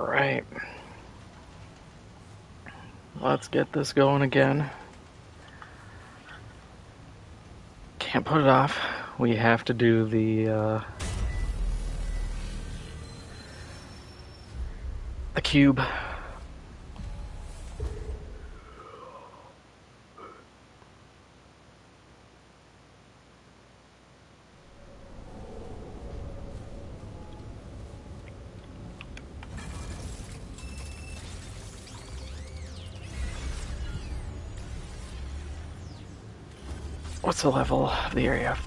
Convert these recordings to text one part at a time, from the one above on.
Alright, let's get this going again. Can't put it off. We have to do the cube. What's the level of the area?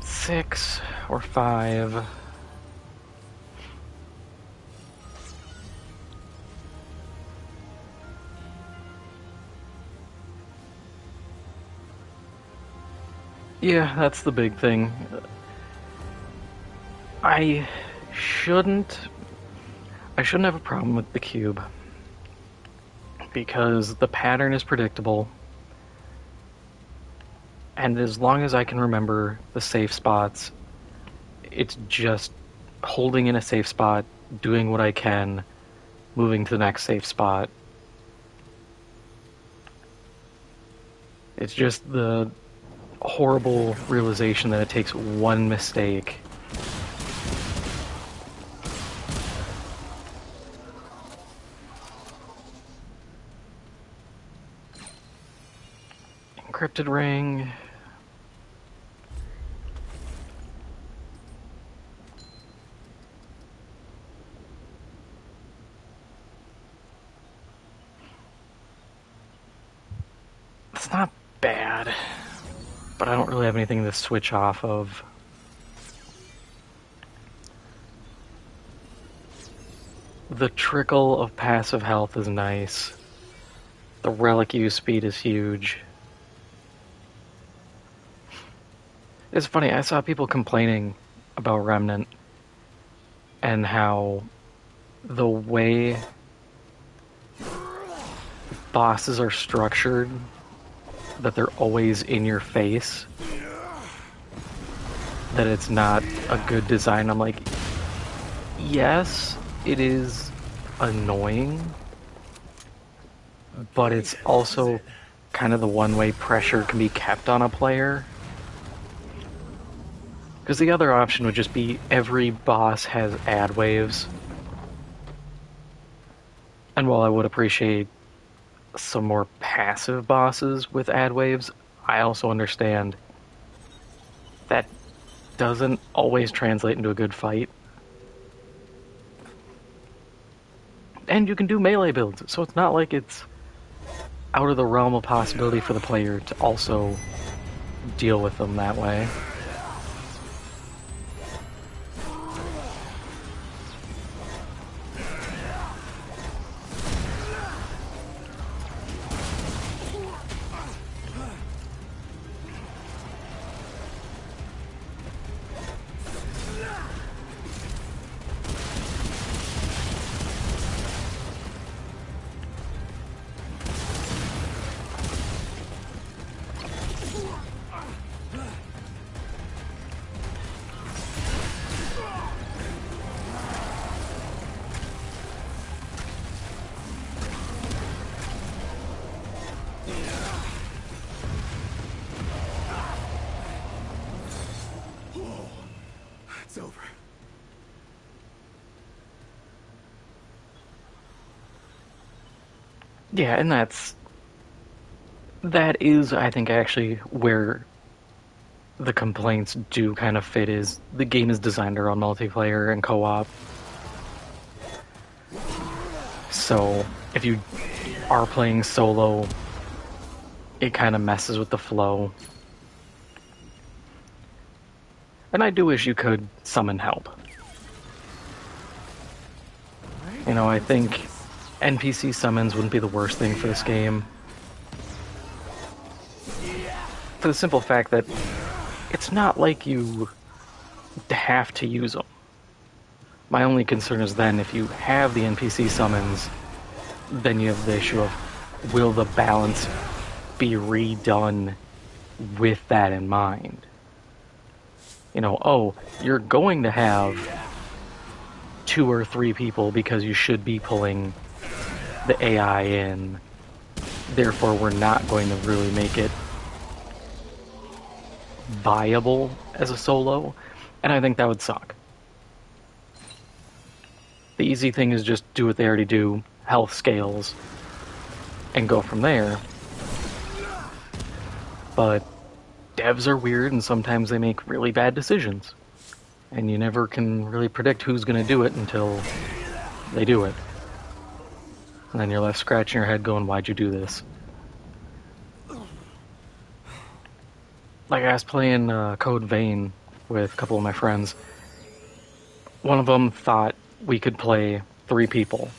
6 or 5? Yeah, that's the big thing. I shouldn't have a problem with the cube because the pattern is predictable. And as long as I can remember the safe spots, it's just holding in a safe spot, doing what I can, moving to the next safe spot. It's just the horrible realization that it takes one mistake. Encrypted ring. It's not bad, but I don't really have anything to switch off of. The trickle of passive health is nice. The relic use speed is huge. It's funny, I saw people complaining about Remnant and how the way bosses are structured, that they're always in your face, that it's not a good design. I'm like, yes, it is annoying, but it's also kind of the one way pressure can be kept on a player. Because the other option would just be every boss has ad waves. And while I would appreciate some more passive bosses with ad waves, I also understand that doesn't always translate into a good fight. And you can do melee builds, so it's not like it's out of the realm of possibility for the player to also deal with them that way. It's over. Yeah, and that is, I think, actually where the complaints do kind of fit, is the game is designed around multiplayer and co-op. So if you are playing solo, it kind of messes with the flow. And I do wish you could summon help. You know, I think NPC summons wouldn't be the worst thing for this game. For the simple fact that it's not like you have to use them. My only concern is then if you have the NPC summons, then you have the issue of, will the balance be redone with that in mind? You know, oh, you're going to have 2 or 3 people because you should be pulling the AI in. Therefore, we're not going to really make it viable as a solo, and I think that would suck. The easy thing is just do what they already do, health scales, and go from there. But devs are weird, and sometimes they make really bad decisions. And you never can really predict who's going to do it until they do it. And then you're left scratching your head going, why'd you do this? Like, I was playing Code Vein with a couple of my friends. One of them thought we could play 3 people.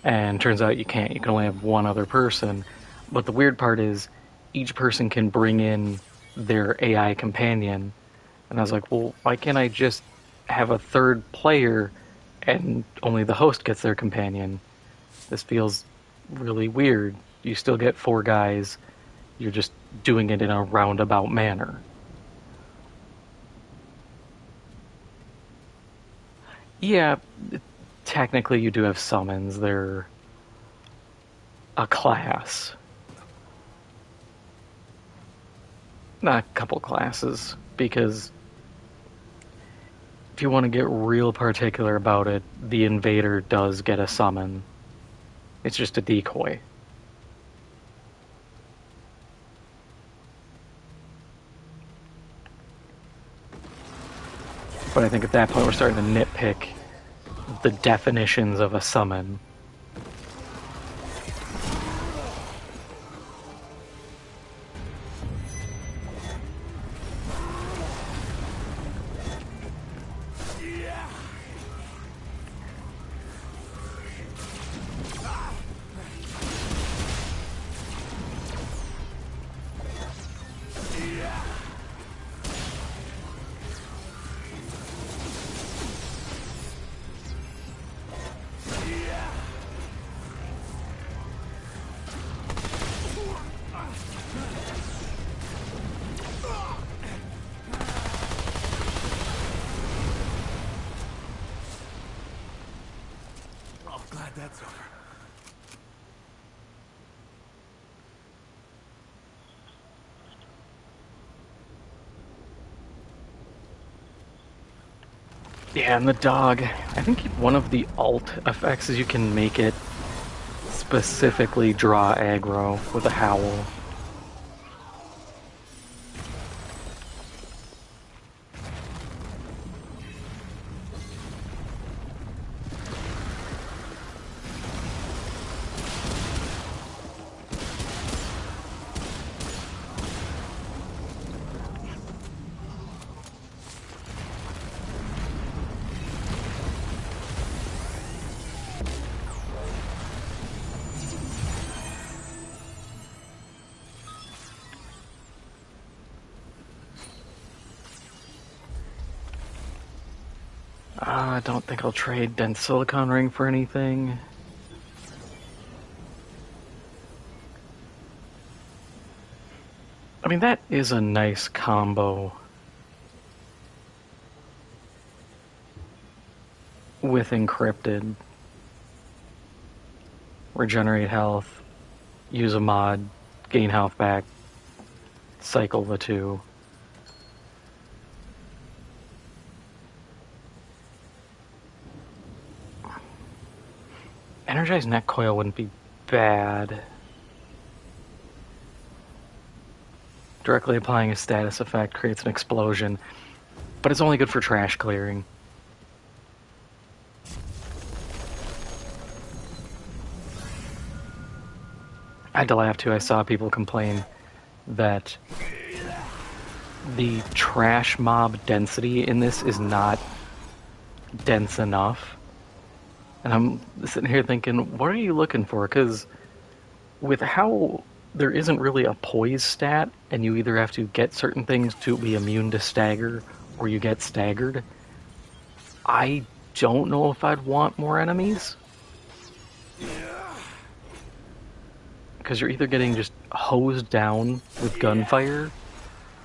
And turns out you can't. You can only have one other person. But the weird part is, each person can bring in their AI companion. And I was like, well, why can't I just have a third player and only the host gets their companion? This feels really weird. You still get 4 guys. You're just doing it in a roundabout manner. Yeah, technically you do have summons. They're a class. Not a couple classes, because if you want to get real particular about it, the invader does get a summon. It's just a decoy. But I think at that point we're starting to nitpick the definitions of a summon. Glad that's over. Yeah, and the dog, I think one of the alt effects is you can make it specifically draw aggro with a howl. I don't think I'll trade Dense Silicon Ring for anything. I mean, that is a nice combo with Encrypted. Regenerate health, use a mod, gain health back, cycle the 2. Energized neck coil wouldn't be bad. Directly applying a status effect creates an explosion, but it's only good for trash clearing. I had to laugh too. I saw people complain that the trash mob density in this is not dense enough. And I'm sitting here thinking, what are you looking for? Because with how there isn't really a poise stat, and you either have to get certain things to be immune to stagger, or you get staggered, I don't know if I'd want more enemies. Because you're either getting just hosed down with gunfire,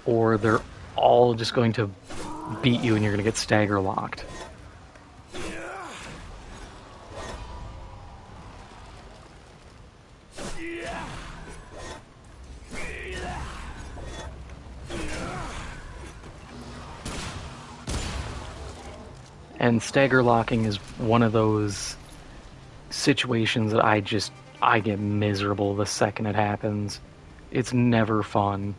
or they're all just going to beat you and you're going to get stagger locked. And stagger locking is one of those situations that I get miserable the second it happens. It's never fun.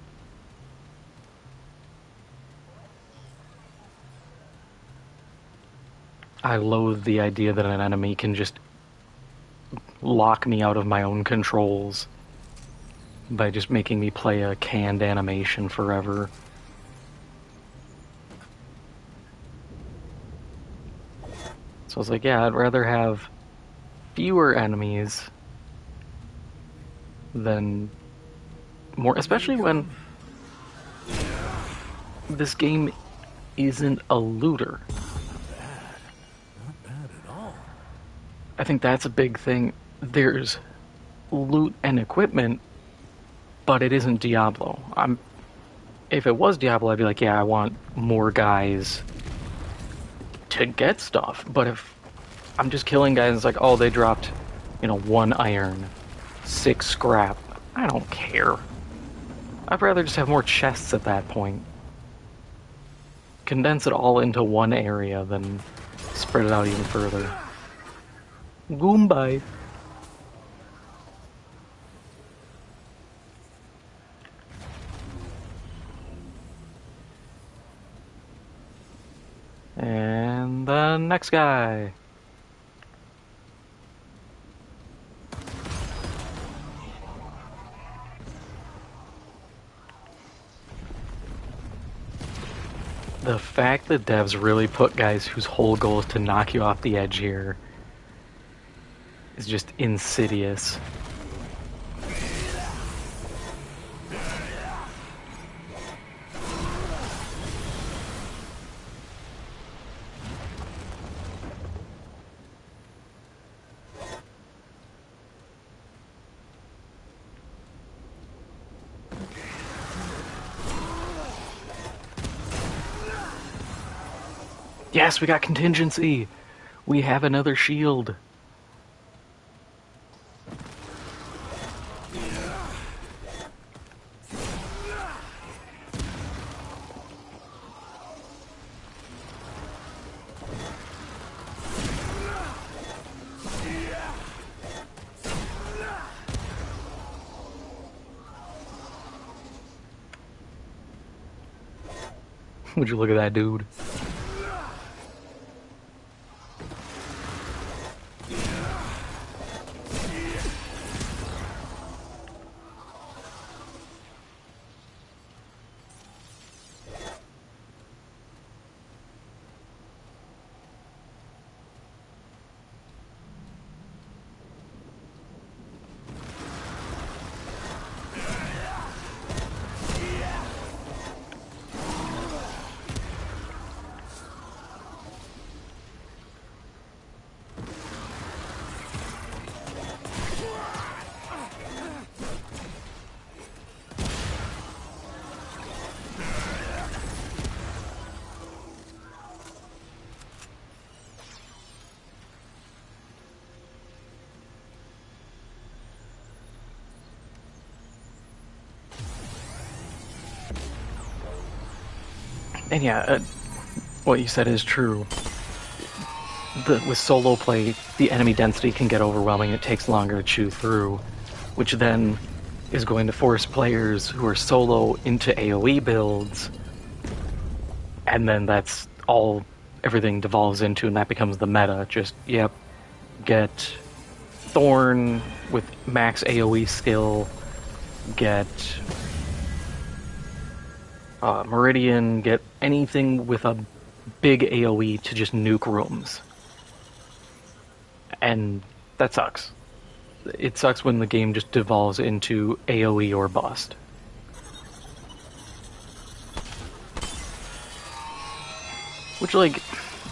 I loathe the idea that an enemy can just lock me out of my own controls by just making me play a canned animation forever. So I was like, yeah, I'd rather have fewer enemies than more, especially when this game isn't a looter. Not bad at all. I think that's a big thing. There's loot and equipment, but it isn't Diablo. If it was Diablo, I'd be like, yeah, I want more guys to get stuff. But if I'm just killing guys, it's like, oh, they dropped, 1 iron, 6 scrap. I don't care. I'd rather just have more chests at that point. Condense it all into one area than spread it out even further. Goombye. And the next guy. The fact that devs really put guys whose whole goal is to knock you off the edge here is just insidious. Yes, we got contingency. We have another shield. Would you look at that dude? And yeah, what you said is true. With solo play, the enemy density can get overwhelming. It takes longer to chew through, which then is going to force players who are solo into AoE builds, and then that's all everything devolves into, and that becomes the meta. Just, yep, get Thorn with max AoE skill, get Meridian, get anything with a big AoE to just nuke rooms. And that sucks. It sucks when the game just devolves into AoE or bust. Which, like,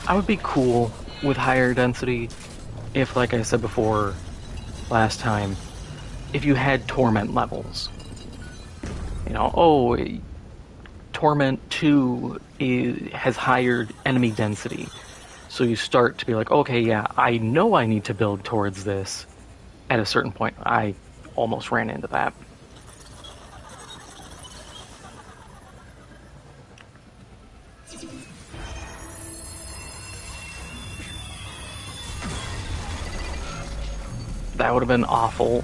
I would be cool with higher density if, like I said before last time, if you had Torment levels. Torment 2 has higher enemy density. So you start to be like, okay, yeah, I know I need to build towards this at a certain point. I almost ran into that. That would have been awful,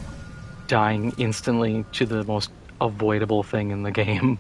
dying instantly to the most avoidable thing in the game.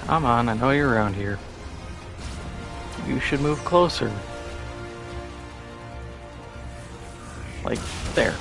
Come on, I know you're around here. You should move closer. Like, there.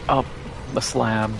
Up the slab.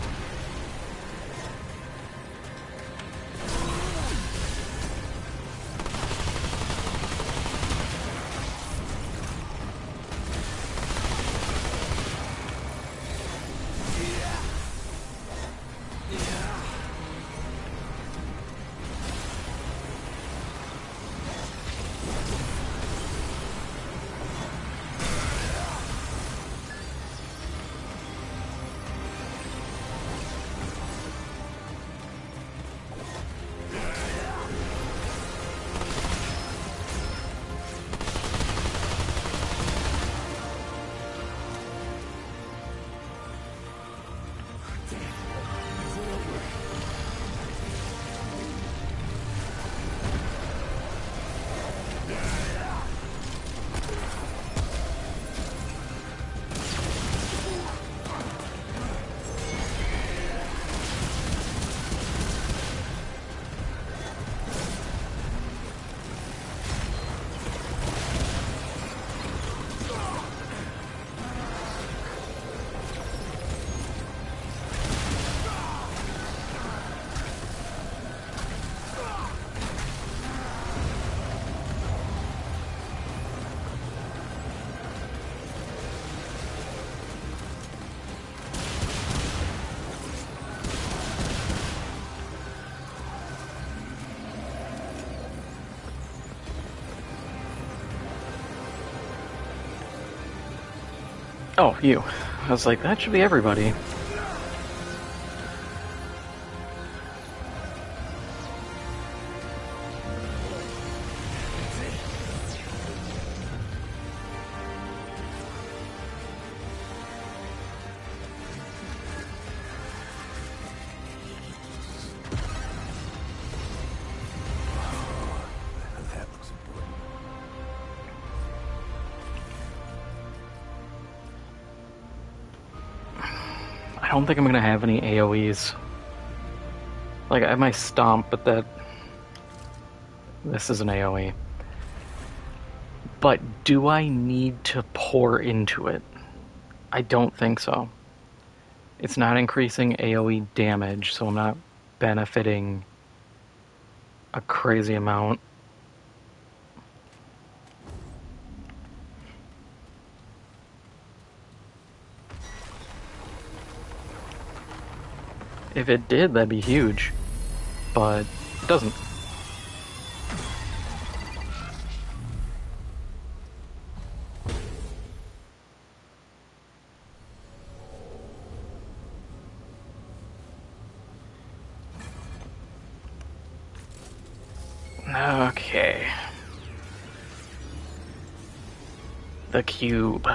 Oh, you. I was like, that should be everybody. That looks important. I don't think I'm gonna have any AoEs. Like, I have my stomp, but this is an AoE. But do I need to pour into it? I don't think so. It's not increasing AoE damage, so I'm not benefiting a crazy amount. If it did, that'd be huge. But it doesn't. Okay. The cube.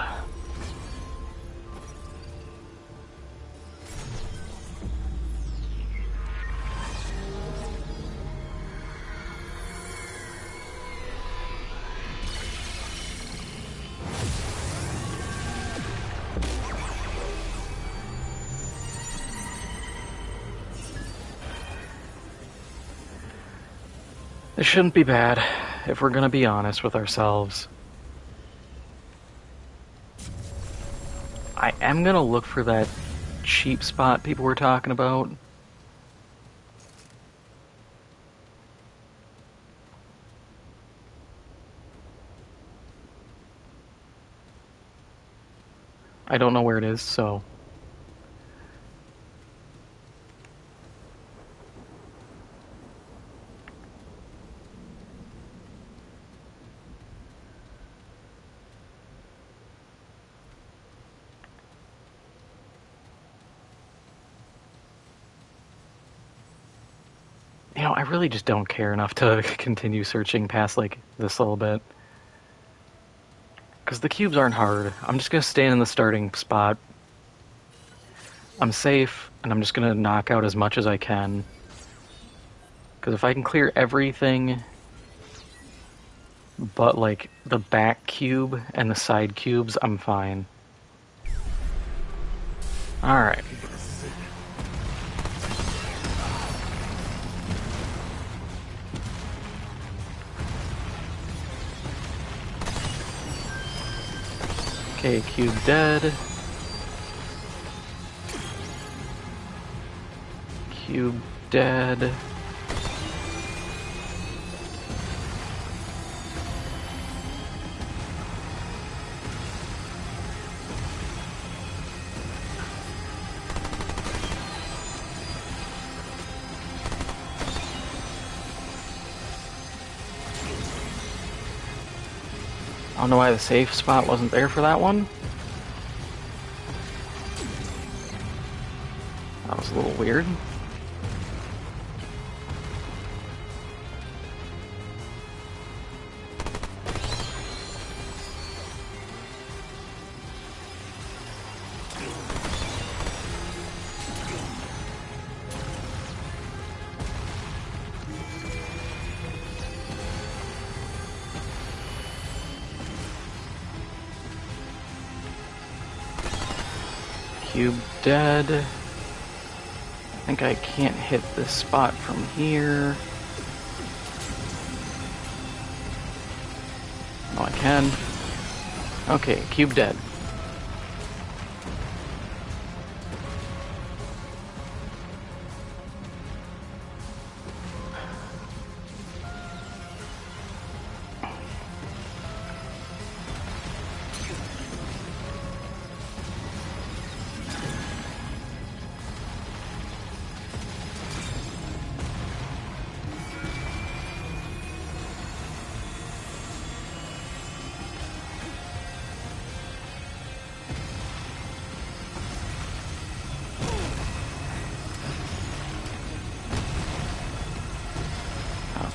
This shouldn't be bad, if we're gonna be honest with ourselves. I am gonna look for that cheap spot people were talking about. I don't know where it is, so... You know, I really just don't care enough to continue searching past, like, this little bit. Because the cubes aren't hard. I'm just gonna stand in the starting spot. I'm safe, and I'm just gonna knock out as much as I can. Because if I can clear everything but, like, the back cube and the side cubes, I'm fine. Alright. Okay, cube dead. Cube dead. I don't know why the safe spot wasn't there for that one. That was a little weird. Cube dead. I think I can't hit this spot from here. Oh, I can. Okay, cube dead.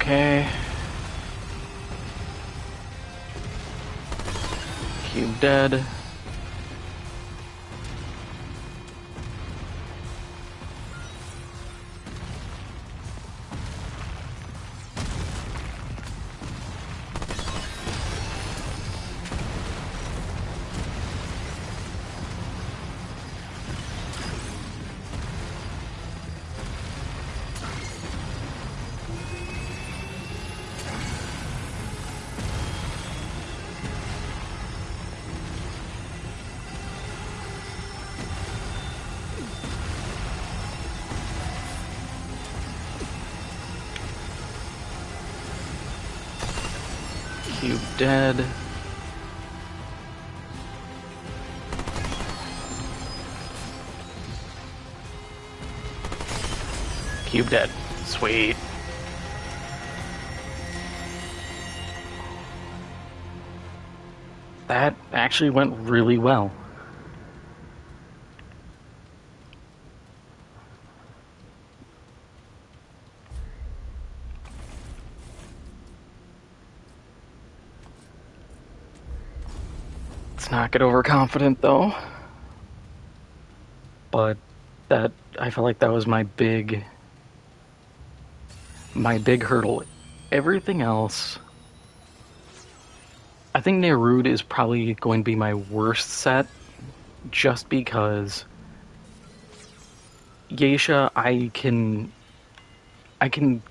Okay. Cube dead. Cube dead. Cube dead. Sweet. That actually went really well. Let's not get overconfident though. But that I felt like that was my big hurdle. Everything else, I think Nerud is probably going to be my worst set, just because Geisha I can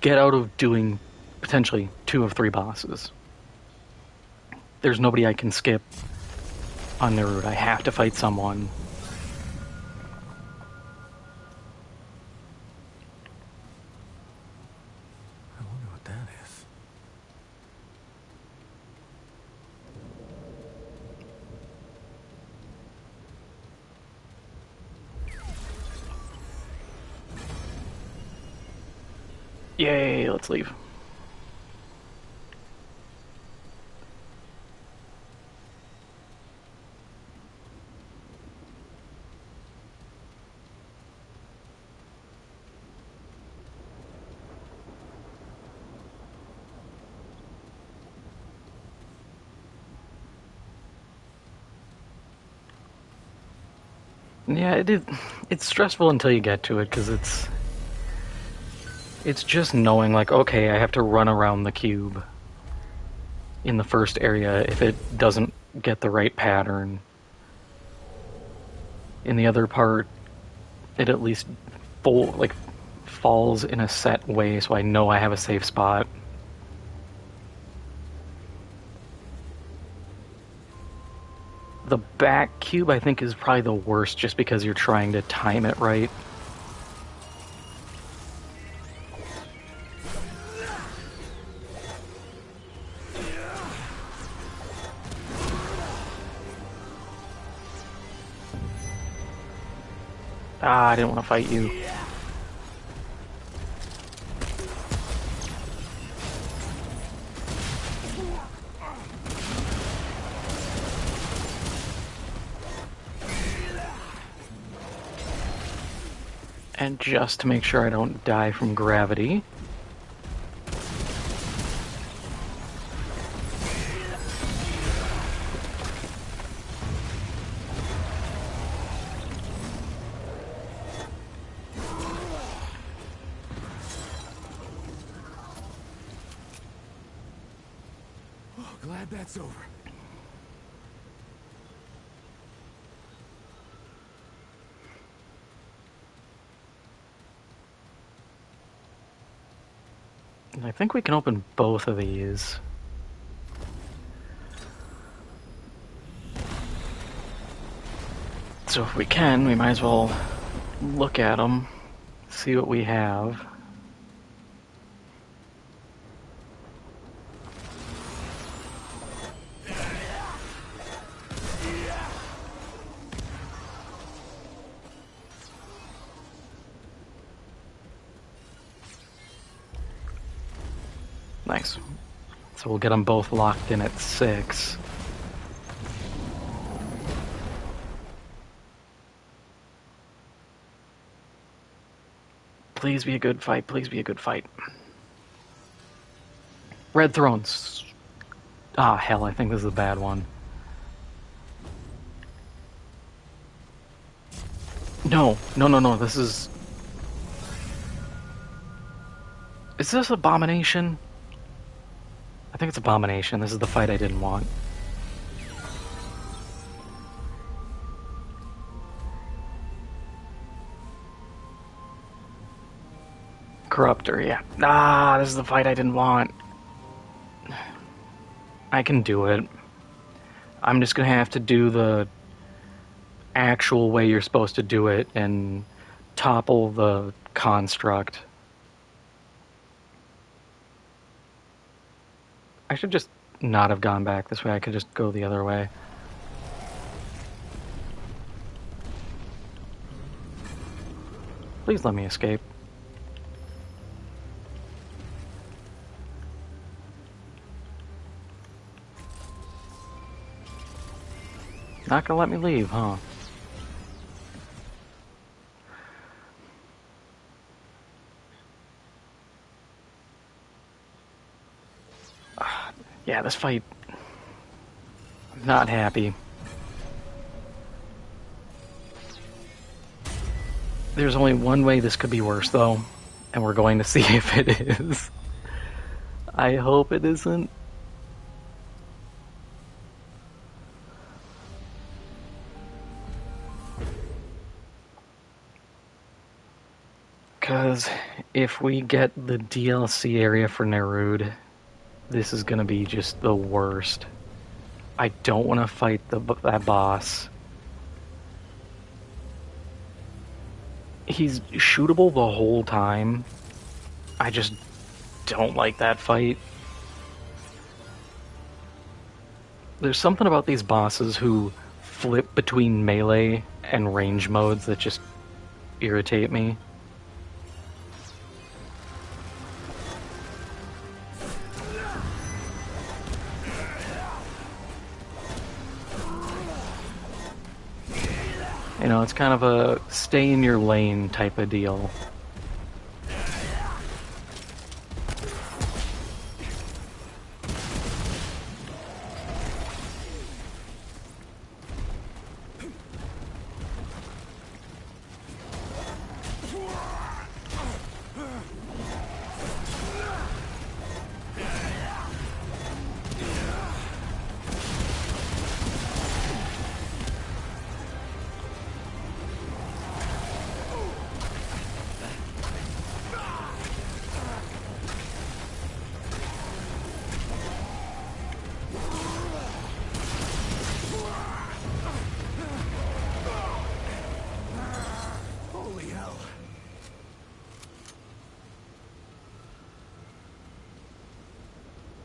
get out of doing potentially 2 of 3 bosses. There's nobody I can skip on Nerud. I have to fight someone. I wonder what that is. Yay, let's leave. Yeah, it's stressful until you get to it, because it's just knowing, like, okay, I have to run around the cube in the first area if it doesn't get the right pattern. In the other part, it at least falls in a set way, so I know I have a safe spot. The back cube, I think, is probably the worst, just because you're trying to time it right. Ah, I didn't want to fight you. And just to make sure I don't die from gravity. Oh, glad that's over. And I think we can open both of these. So if we can, we might as well look at them, see what we have. Nice. So we'll get them both locked in at 6. Please be a good fight. Please be a good fight. Red Thrones. Ah, hell, I think this is a bad one. No, no, no, no, this is... Is this Abomination? I think it's Abomination. This is the fight I didn't want. Corruptor, yeah. Ah, this is the fight I didn't want. I can do it. I'm just gonna have to do the actual way you're supposed to do it and topple the construct. I should just not have gone back this way. I could just go the other way. Please let me escape. Not gonna let me leave, huh? Yeah, this fight... I'm not happy. There's only one way this could be worse, though, and we're going to see if it is. I hope it isn't. Because if we get the DLC area for Nerud, this is going to be just the worst. I don't want to fight that boss. He's shootable the whole time. I just don't like that fight. There's something about these bosses who flip between melee and range modes that just irritate me. You know, it's kind of a stay in your lane type of deal.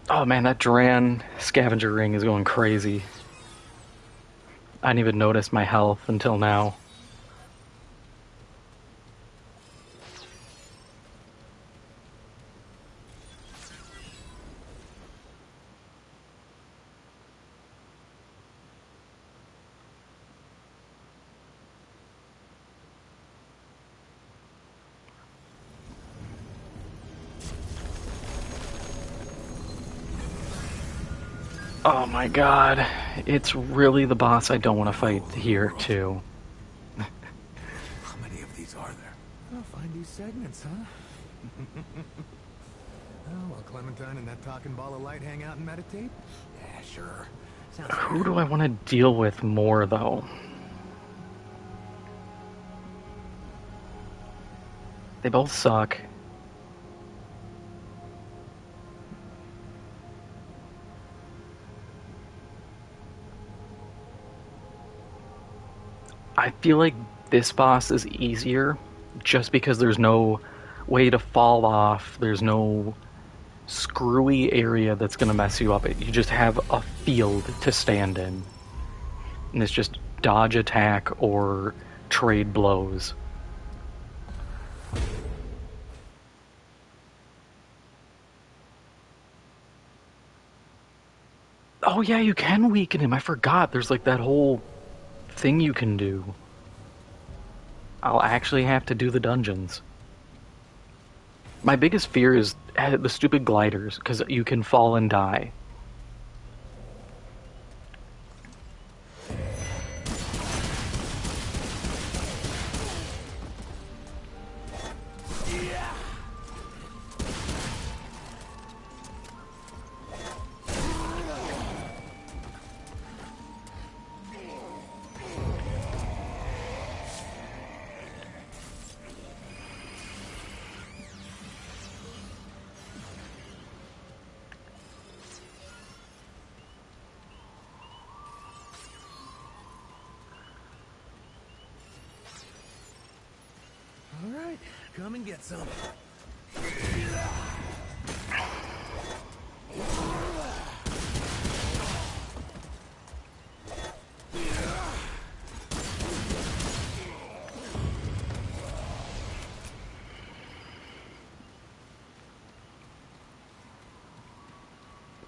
Oh man, that Duran scavenger ring is going crazy. I didn't even notice my health until now. Oh my god, it's really the boss I don't want to fight here, too. How many of these are there? I'll find these segments, huh? Oh, while Clementine and that talking ball of light hang out and meditate? Yeah, sure. Who do I want to deal with more, though? They both suck. I feel like this boss is easier just because there's no way to fall off. There's no screwy area that's going to mess you up. You just have a field to stand in. And it's just dodge attack or trade blows. Oh yeah, you can weaken him. I forgot. There's like that whole thing you can do. I'll actually have to do the dungeons. My biggest fear is the stupid gliders, because you can fall and die. Alright, come and get some.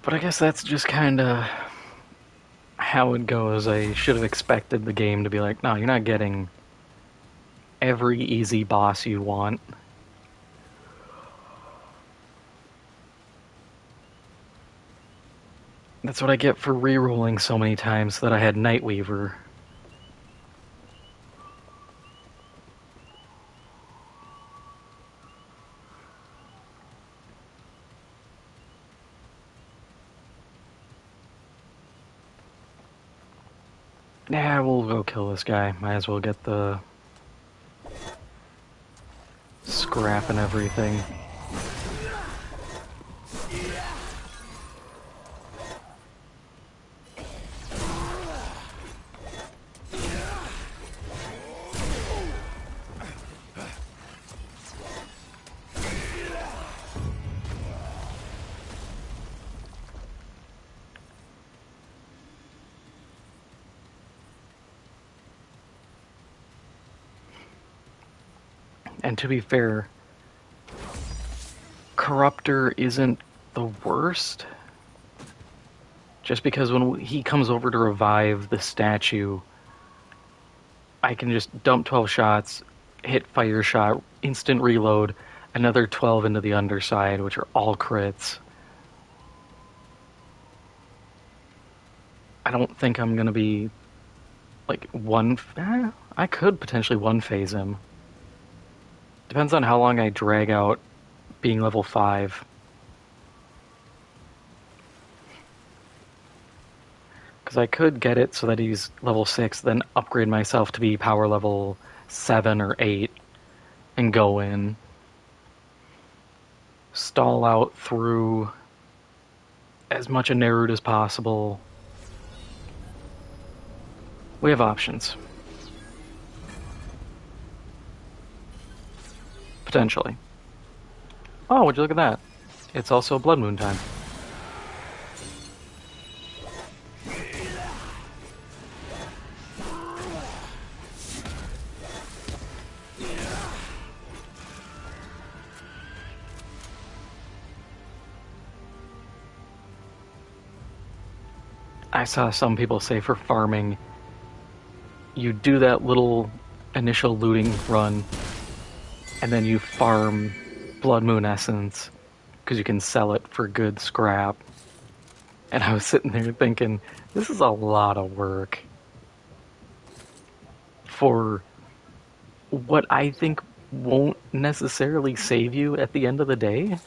But I guess that's just kind of how it goes. I should have expected the game to be like, no, you're not getting every easy boss you want. That's what I get for re-rolling so many times that I had Nightweaver. Yeah, we'll go kill this guy. Might as well get the scrap and everything. And to be fair, Corruptor isn't the worst. Just because when he comes over to revive the statue, I can just dump 12 shots, hit fire shot, instant reload, another 12 into the underside, which are all crits. I don't think I'm going to be like I could potentially one phase him. Depends on how long I drag out being level 5. Because I could get it so that he's level 6, then upgrade myself to be power level 7 or 8, and go in. Stall out through as much of Nerud as possible. We have options. Potentially. Oh, would you look at that? It's also Blood Moon time. I saw some people say for farming, you do that little initial looting run, and then you farm Blood Moon Essence, because you can sell it for good scrap. And I was sitting there thinking, this is a lot of work for what I think won't necessarily save you at the end of the day.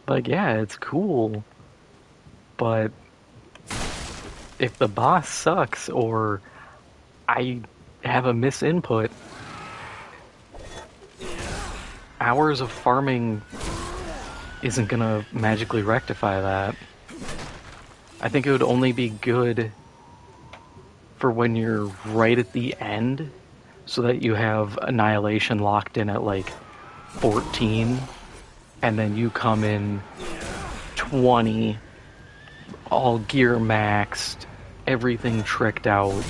Like, yeah, it's cool, but if the boss sucks or I have a misinput, hours of farming isn't gonna magically rectify that. I think it would only be good for when you're right at the end, so that you have Annihilation locked in at like 14, and then you come in 20, all gear maxed, everything tricked out.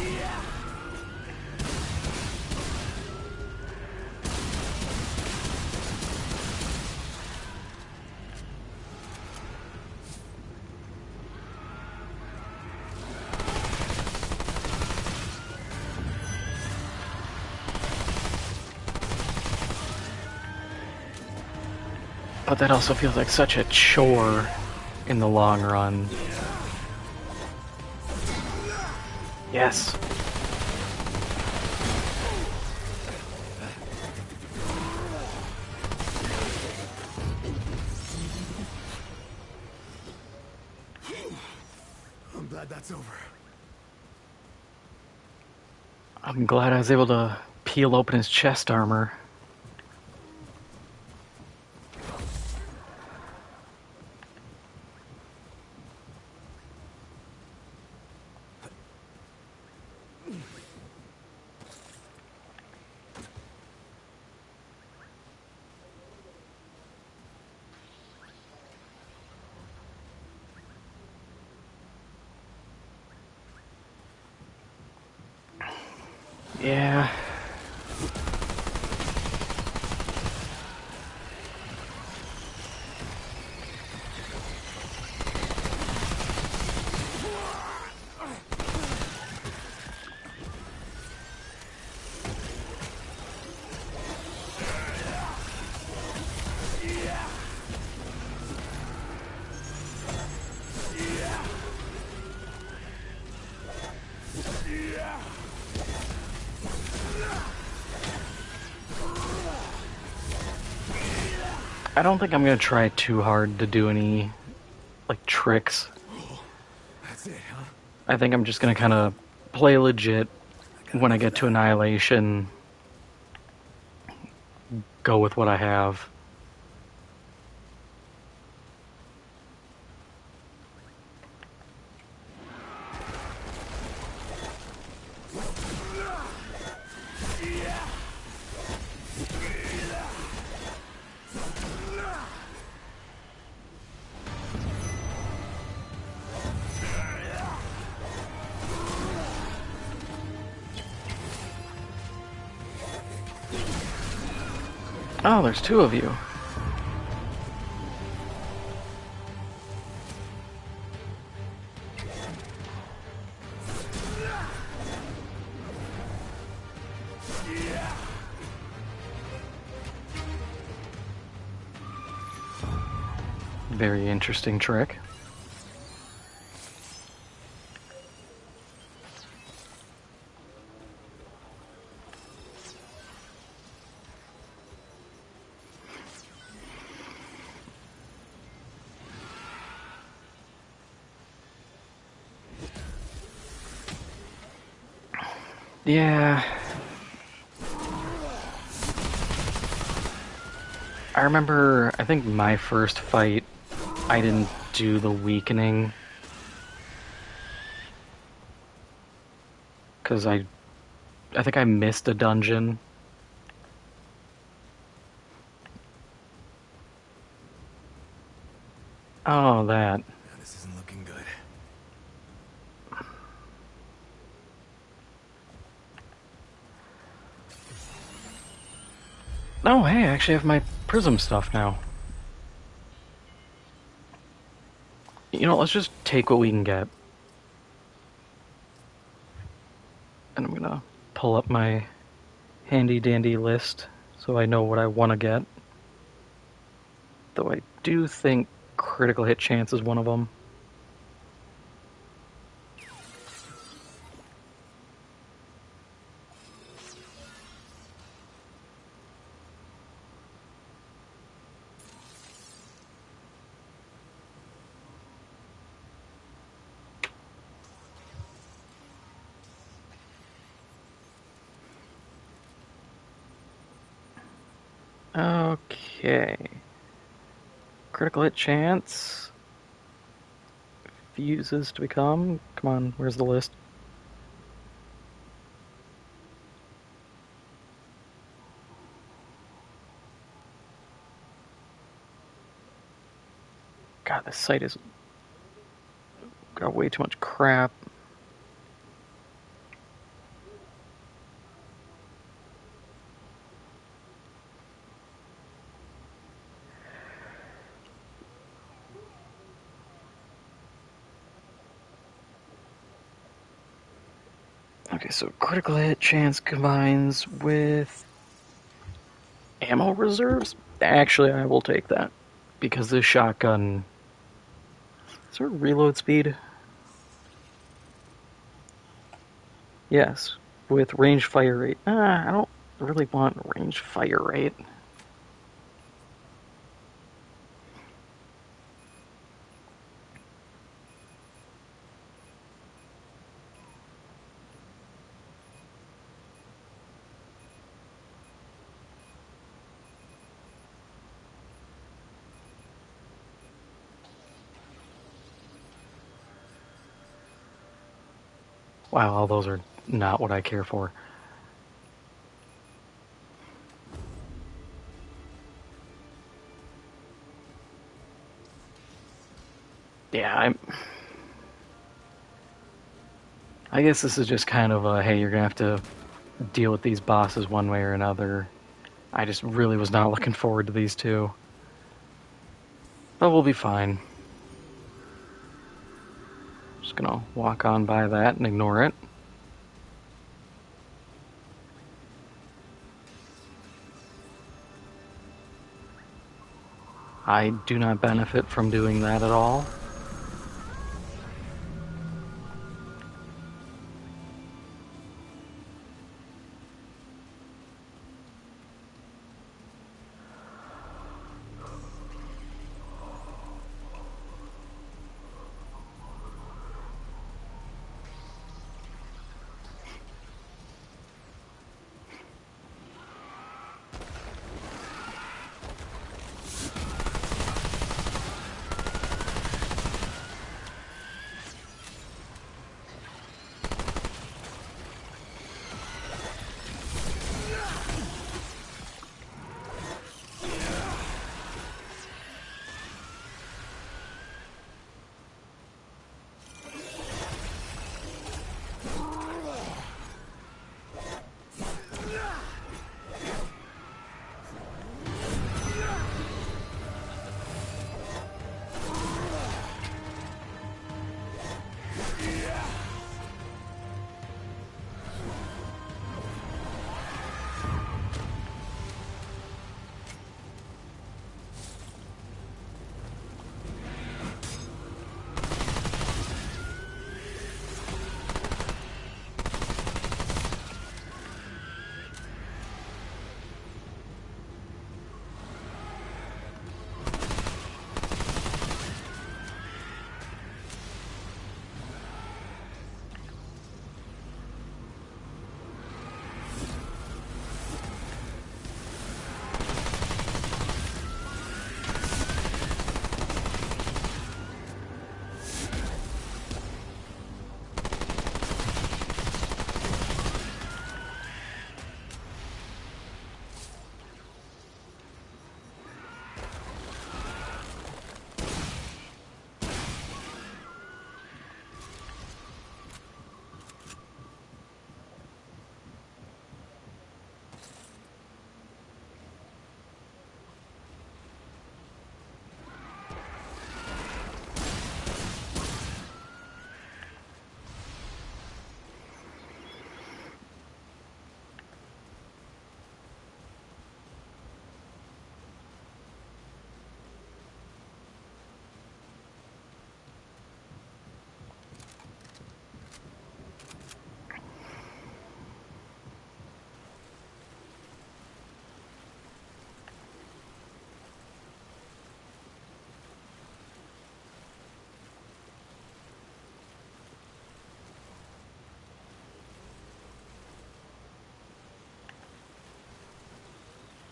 But that also feels like such a chore in the long run. Yes. I'm glad that's over. I'm glad I was able to peel open his chest armor. Yeah. I don't think I'm gonna try too hard to do any, like, tricks. That's it, huh? I think I'm just gonna kind of play legit. I gotta When I lift get to that. Annihilation, go with what I have. Oh, there's two of you. Very interesting trick. Yeah. I remember, I think my first fight, I didn't do the weakening. Because I think I missed a dungeon. Oh, that. Now this isn't looking good. Oh, hey, I actually have my prism stuff now. You know, let's just take what we can get. And I'm gonna pull up my handy dandy list so I know what I want to get. Though I do think critical hit chance is one of them. Okay. Critical hit chance. Fuses to become. Come on, where's the list? God, this site is got way too much crap. Okay, so critical hit chance combines with ammo reserves? Actually, I will take that. Because this shotgun. Is there reload speed? Yes. With range fire rate. I don't really want range fire rate. Wow, all those are not what I care for. Yeah, I guess this is just kind of a, hey, you're gonna have to deal with these bosses one way or another. I just really was not looking forward to these two. But we'll be fine. Just gonna walk on by that and ignore it. I do not benefit from doing that at all.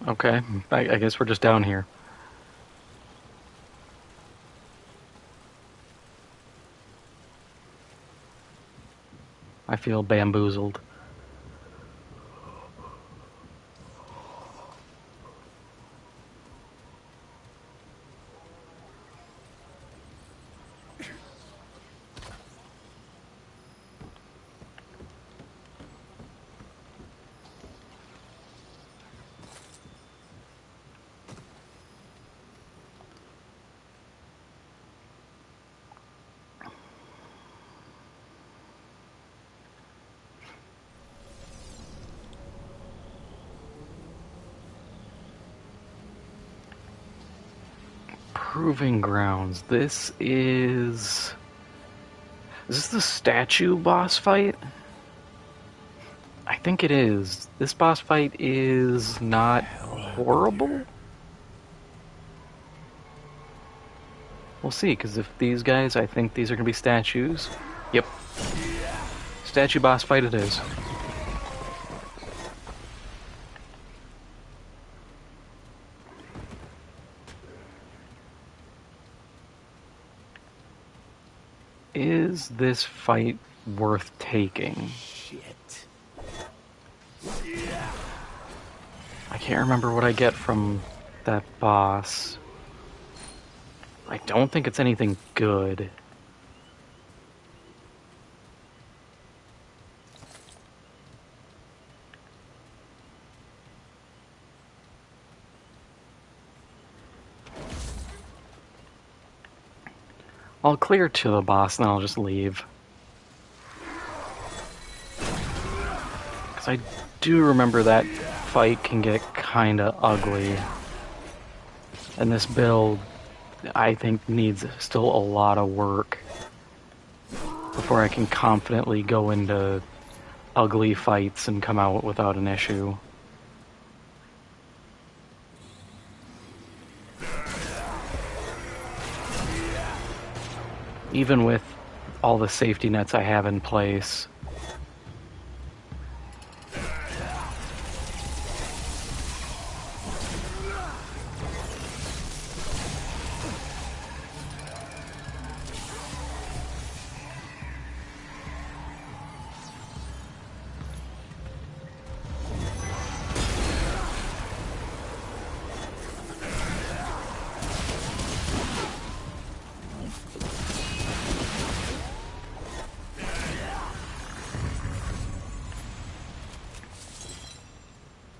Okay, I guess we're just down here. I feel bamboozled. Proving Grounds. This is... Is this the statue boss fight? I think it is. This boss fight is not horrible? We'll see, because if these guys, I think these are going to be statues. Yep. Statue boss fight it is. Is this fight worth taking? Shit. I can't remember what I get from that boss. I don't think it's anything good. I'll clear to the boss and then I'll just leave. Because I do remember that fight can get kinda ugly. And this build, I think, needs still a lot of work before I can confidently go into ugly fights and come out without an issue. Even with all the safety nets I have in place.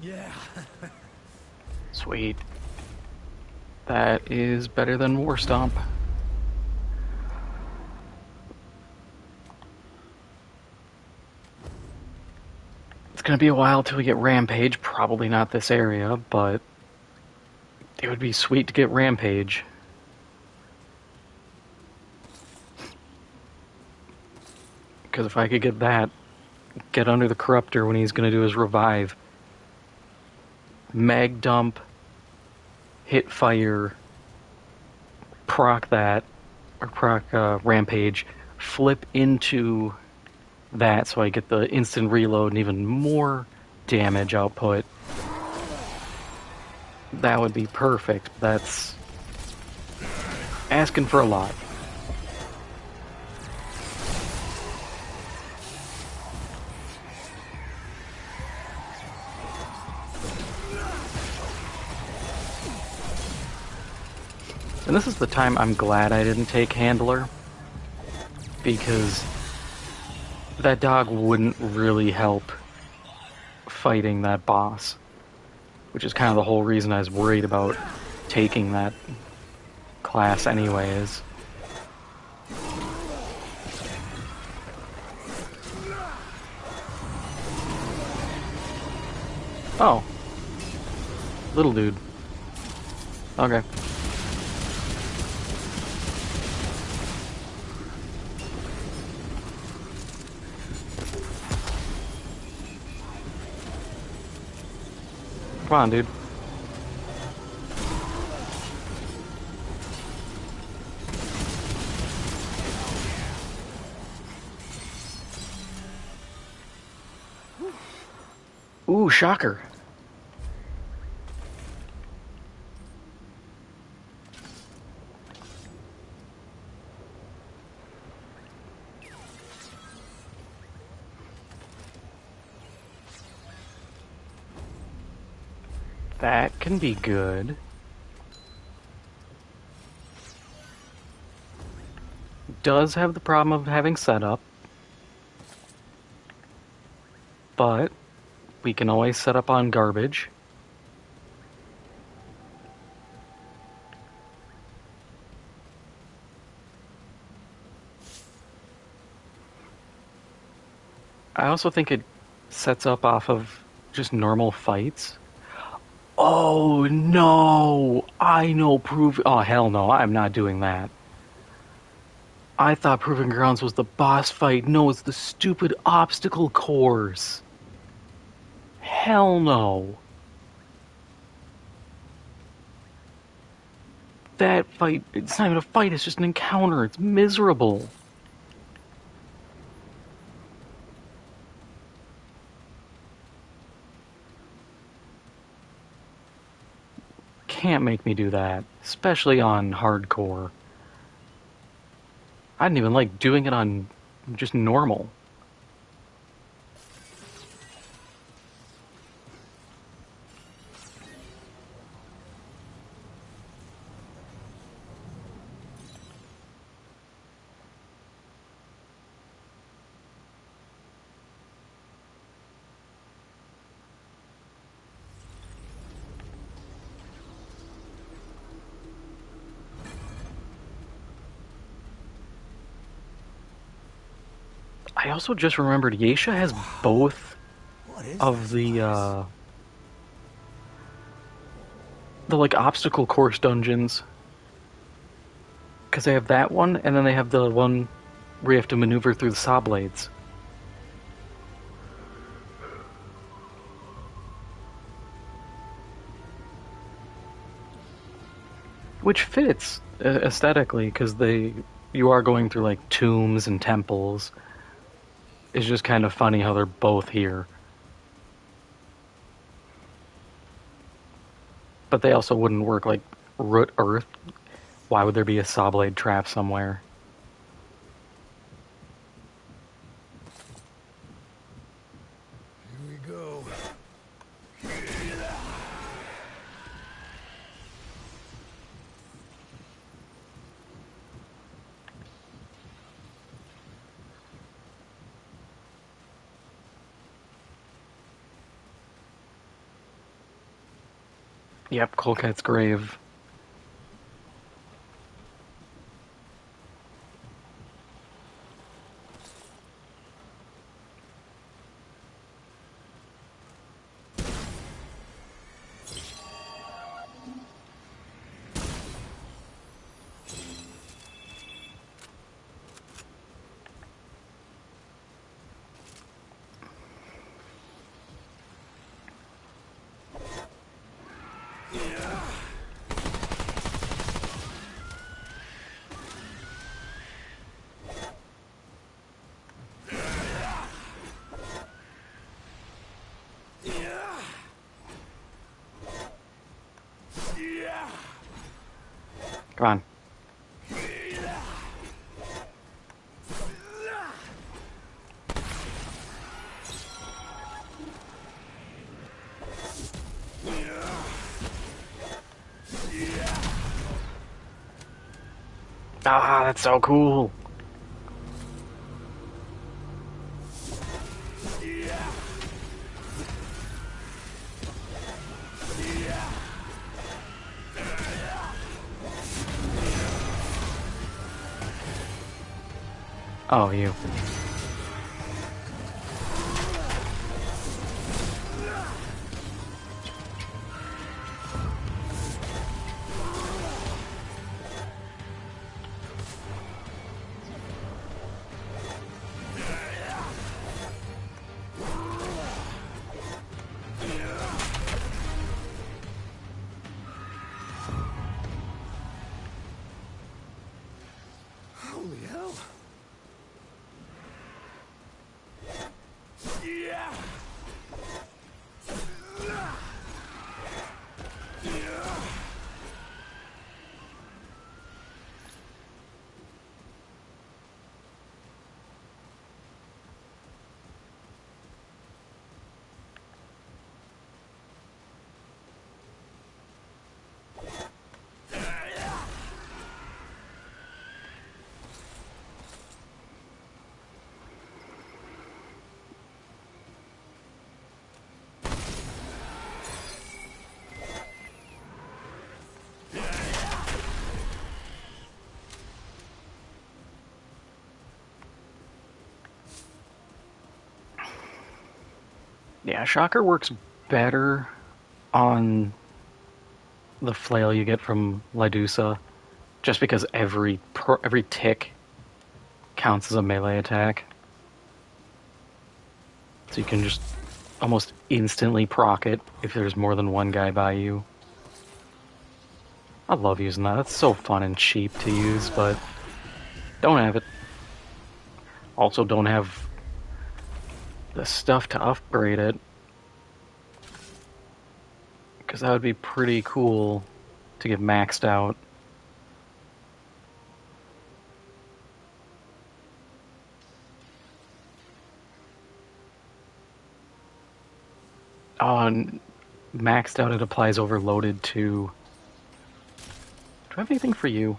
Yeah. Sweet. That is better than War Stomp. It's gonna be a while till we get Rampage. Probably not this area, but it would be sweet to get Rampage. Because if I could get that, get under the Corruptor when he's gonna do his revive. Mag dump, hit fire, proc that, or proc Rampage, flip into that so I get the instant reload and even more damage output. That would be perfect. That's asking for a lot. And this is the time I'm glad I didn't take Handler, because that dog wouldn't really help fighting that boss, which is kind of the whole reason I was worried about taking that class anyways. Oh. Little dude. Okay. Come on, dude. Ooh, shocker. That can be good. Does have the problem of having setup, but we can always set up on garbage. I also think it sets up off of just normal fights. Oh no! I know prove. Oh hell no! I'm not doing that. I thought Proving Grounds was the boss fight. No, it's the stupid obstacle course. Hell no! That fight. It's not even a fight. It's just an encounter. It's miserable. Can't make me do that, especially on hardcore. I didn't even like doing it on just normal. I also just remembered Yeisha has both What is of this place? the like obstacle course dungeons, because they have that one, and then they have the one where you have to maneuver through the saw blades, which fits aesthetically because you are going through like tombs and temples. It's just kind of funny how they're both here, but they also wouldn't work like root earth. Why would there be a saw blade trap somewhere? Here we go. Yep, Colcat's grave. Come on. Ah, that's so cool. Oh, you. Holy hell. Yeah, Shocker works better on the flail you get from Lydusa, just because every tick counts as a melee attack. So you can just almost instantly proc it if there's more than one guy by you. I love using that. It's so fun and cheap to use, but don't have it. Also don't have the stuff to upgrade it, because that would be pretty cool to get maxed out. On maxed out, it applies overloaded to. Do I have anything for you?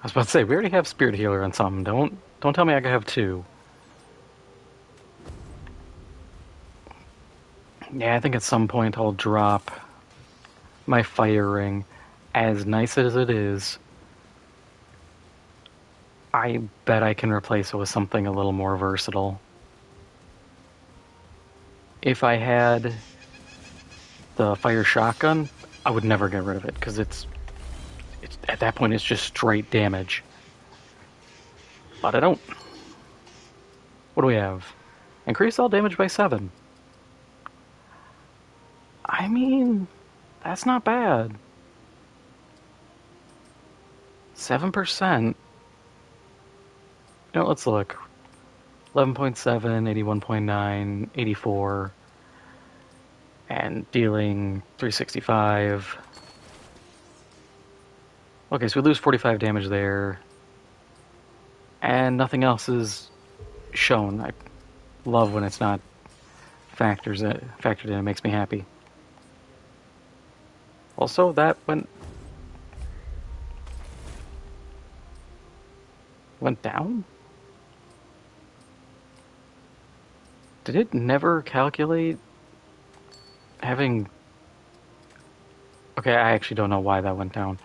I was about to say we already have Spirit Healer on something. Don't tell me I could have two. Yeah, I think at some point I'll drop my Fire Ring. As nice as it is, I bet I can replace it with something a little more versatile. If I had the Fire Shotgun, I would never get rid of it, because it's at that point it's just straight damage. But I don't. What do we have? Increase all damage by 7. I mean, that's not bad. 7%. You know, let's look. 11.7, 81.9, 84, and dealing 365. Okay, so we lose 45 damage there. And nothing else is shown. I love when it's not factored in. It makes me happy. Also, that went down? Did it never calculate having... Okay, I actually don't know why that went down.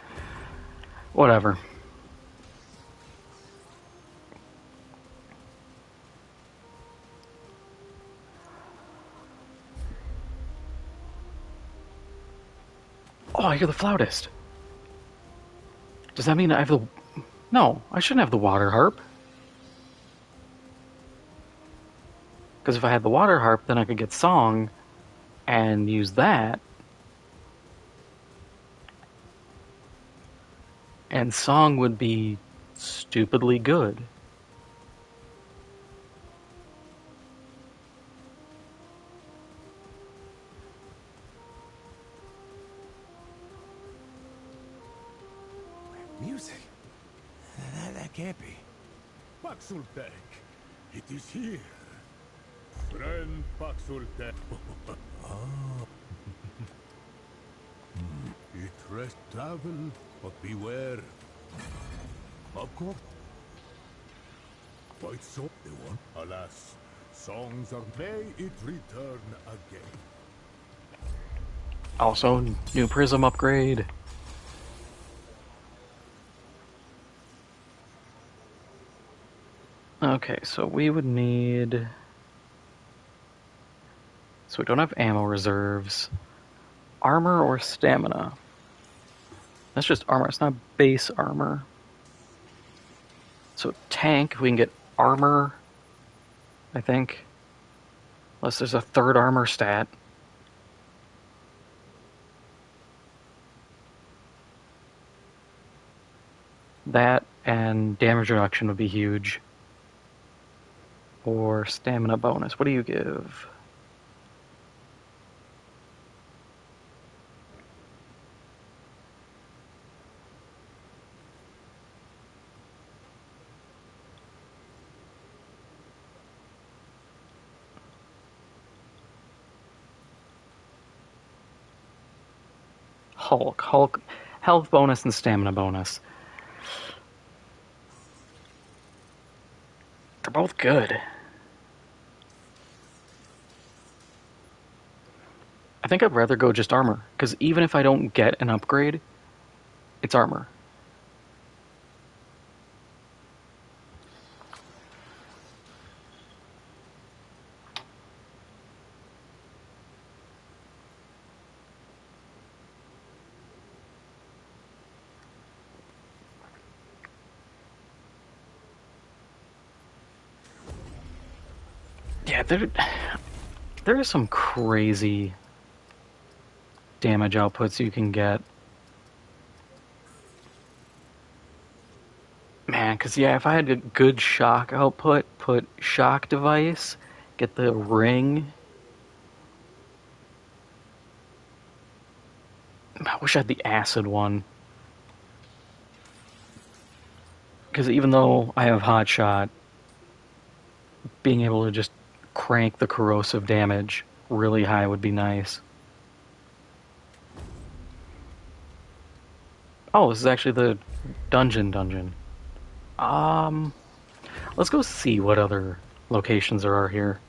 Whatever. Oh, I hear the flautist. Does that mean I have the... No, I shouldn't have the water harp. Because if I had the water harp, then I could get song and use that. And song would be stupidly good. Music? That can't be. Paxultek, it is here. Friend Paxultek. Oh. It rest travel, but beware. Of course. Quite so, the one. Alas, songs are may it return again. Also, new prism upgrade. Okay, so we would need... So we don't have ammo reserves. Armor or stamina? That's just armor, it's not base armor. So tank, we can get armor, I think. Unless there's a third armor stat. That and damage reduction would be huge. Or stamina bonus. What do you give? Hulk, health bonus and stamina bonus. They're both good. I think I'd rather go just armor, because even if I don't get an upgrade, it's armor. Yeah, there are some crazy damage outputs you can get. Man, because yeah, if I had a good shock output, put shock device, get the ring. I wish I had the acid one. Because even though I have hot shot, being able to just crank the corrosive damage really high would be nice. Oh, this is actually the dungeon. Um, let's go see what other locations there are here.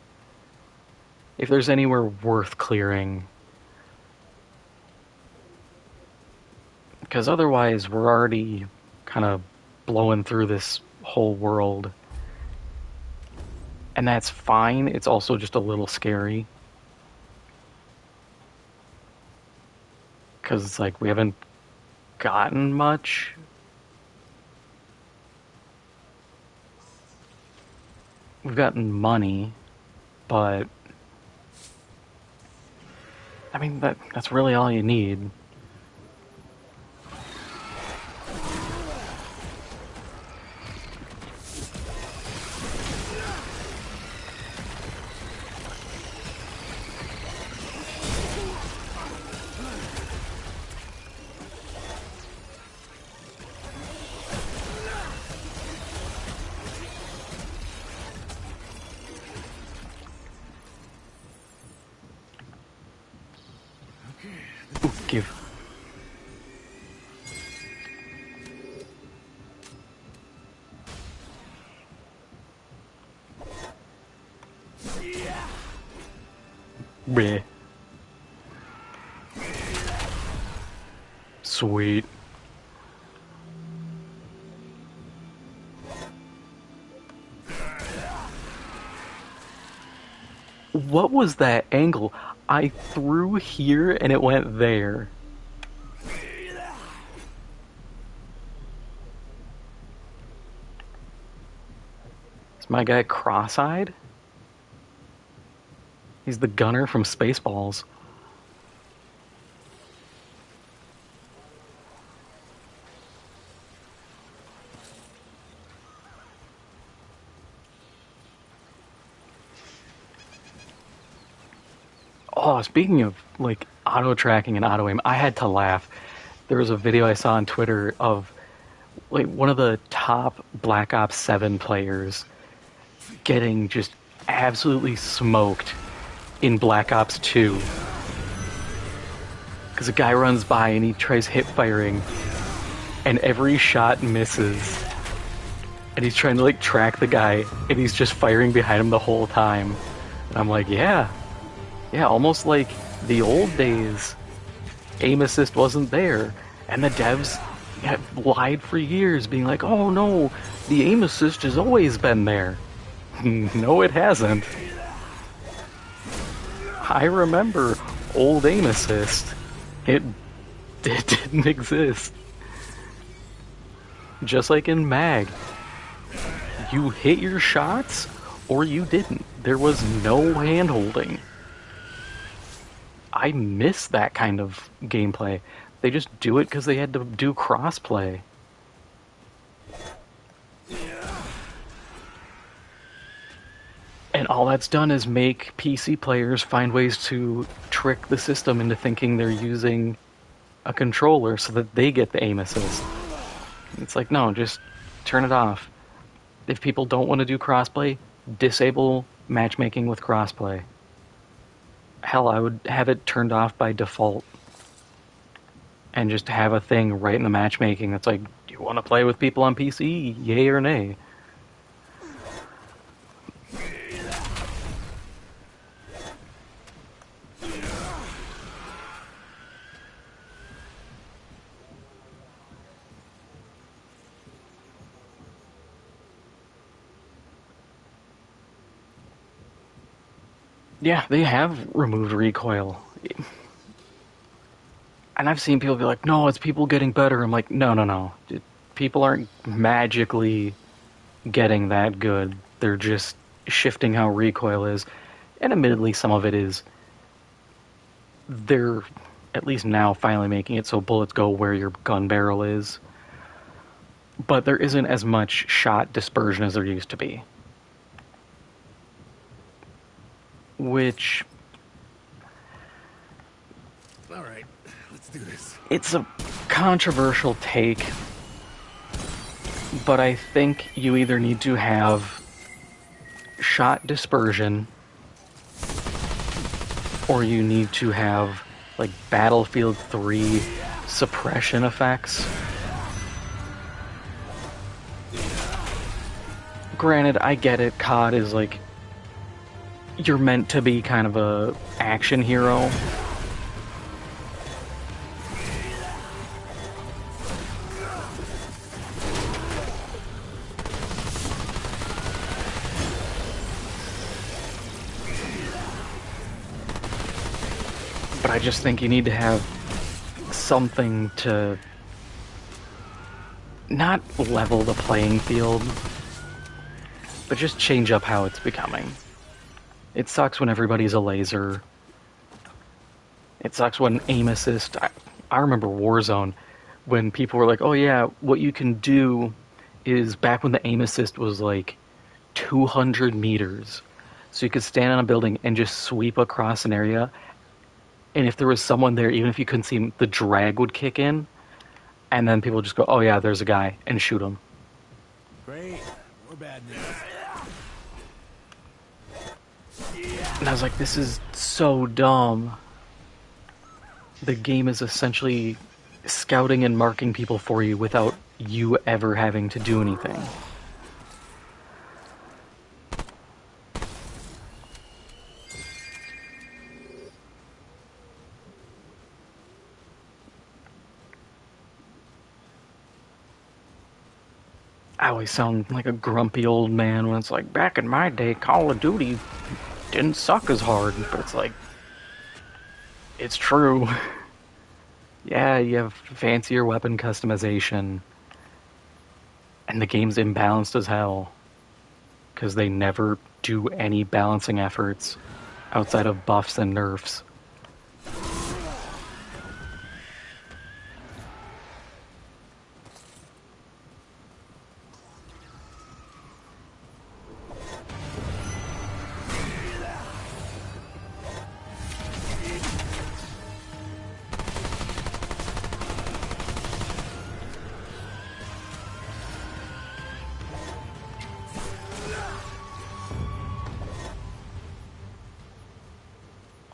If there's anywhere worth clearing. Because otherwise, we're already kind of blowing through this whole world. And that's fine, it's also just a little scary. Because it's like, we haven't gotten much. We've gotten money, but I mean that's really all you need. Ooh, give. Bleh. Sweet. What was that angle? I threw here and it went there. Is my guy cross-eyed? He's the gunner from Spaceballs. Oh, speaking of like auto tracking and auto aim, I had to laugh. There was a video I saw on Twitter of like one of the top Black Ops 7 players getting just absolutely smoked in Black Ops 2. Because a guy runs by and he tries hip firing, and every shot misses. And he's trying to like track the guy, and he's just firing behind him the whole time. And I'm like, yeah, almost like the old days. Aim assist wasn't there, and the devs have lied for years, being like, oh no, the aim assist has always been there. No, it hasn't. I remember old aim assist. It didn't exist. Just like in Mag. You hit your shots, or you didn't. There was no hand-holding. I miss that kind of gameplay. They just do it because they had to do crossplay. And all that's done is make PC players find ways to trick the system into thinking they're using a controller so that they get the aim assist. It's like, no, just turn it off. If people don't want to do crossplay, disable matchmaking with crossplay. Hell, I would have it turned off by default. And just have a thing right in the matchmaking that's like, do you want to play with people on PC? Yay or nay? Yeah, they have removed recoil. And I've seen people be like, no, it's people getting better. I'm like, no. People aren't magically getting that good. They're just shifting how recoil is. And admittedly, some of it is they're at least now finally making it so bullets go where your gun barrel is. But there isn't as much shot dispersion as there used to be. Which, All right, let's do this. it's a controversial take, but I think you either need to have shot dispersion or you need to have like Battlefield 3 suppression effects. Granted, I get it, COD is like, you're meant to be kind of a action hero. But I just think you need to have something to not level the playing field, but just change up how it's becoming. It sucks when everybody's a laser. It sucks when aim assist. I remember Warzone when people were like, oh yeah, what you can do is back when the aim assist was like 200 meters. So you could stand on a building and just sweep across an area. And if there was someone there, even if you couldn't see him, the drag would kick in. And then people would just go, oh yeah, there's a guy, and shoot him. Great. We're bad news. And I was like, this is so dumb. The game is essentially scouting and marking people for you without you ever having to do anything. I always sound like a grumpy old man when it's like, back in my day, Call of Duty didn't suck as hard. But it's like, it's true. Yeah, you have fancier weapon customization. And the game's imbalanced as hell. Because they never do any balancing efforts outside of buffs and nerfs.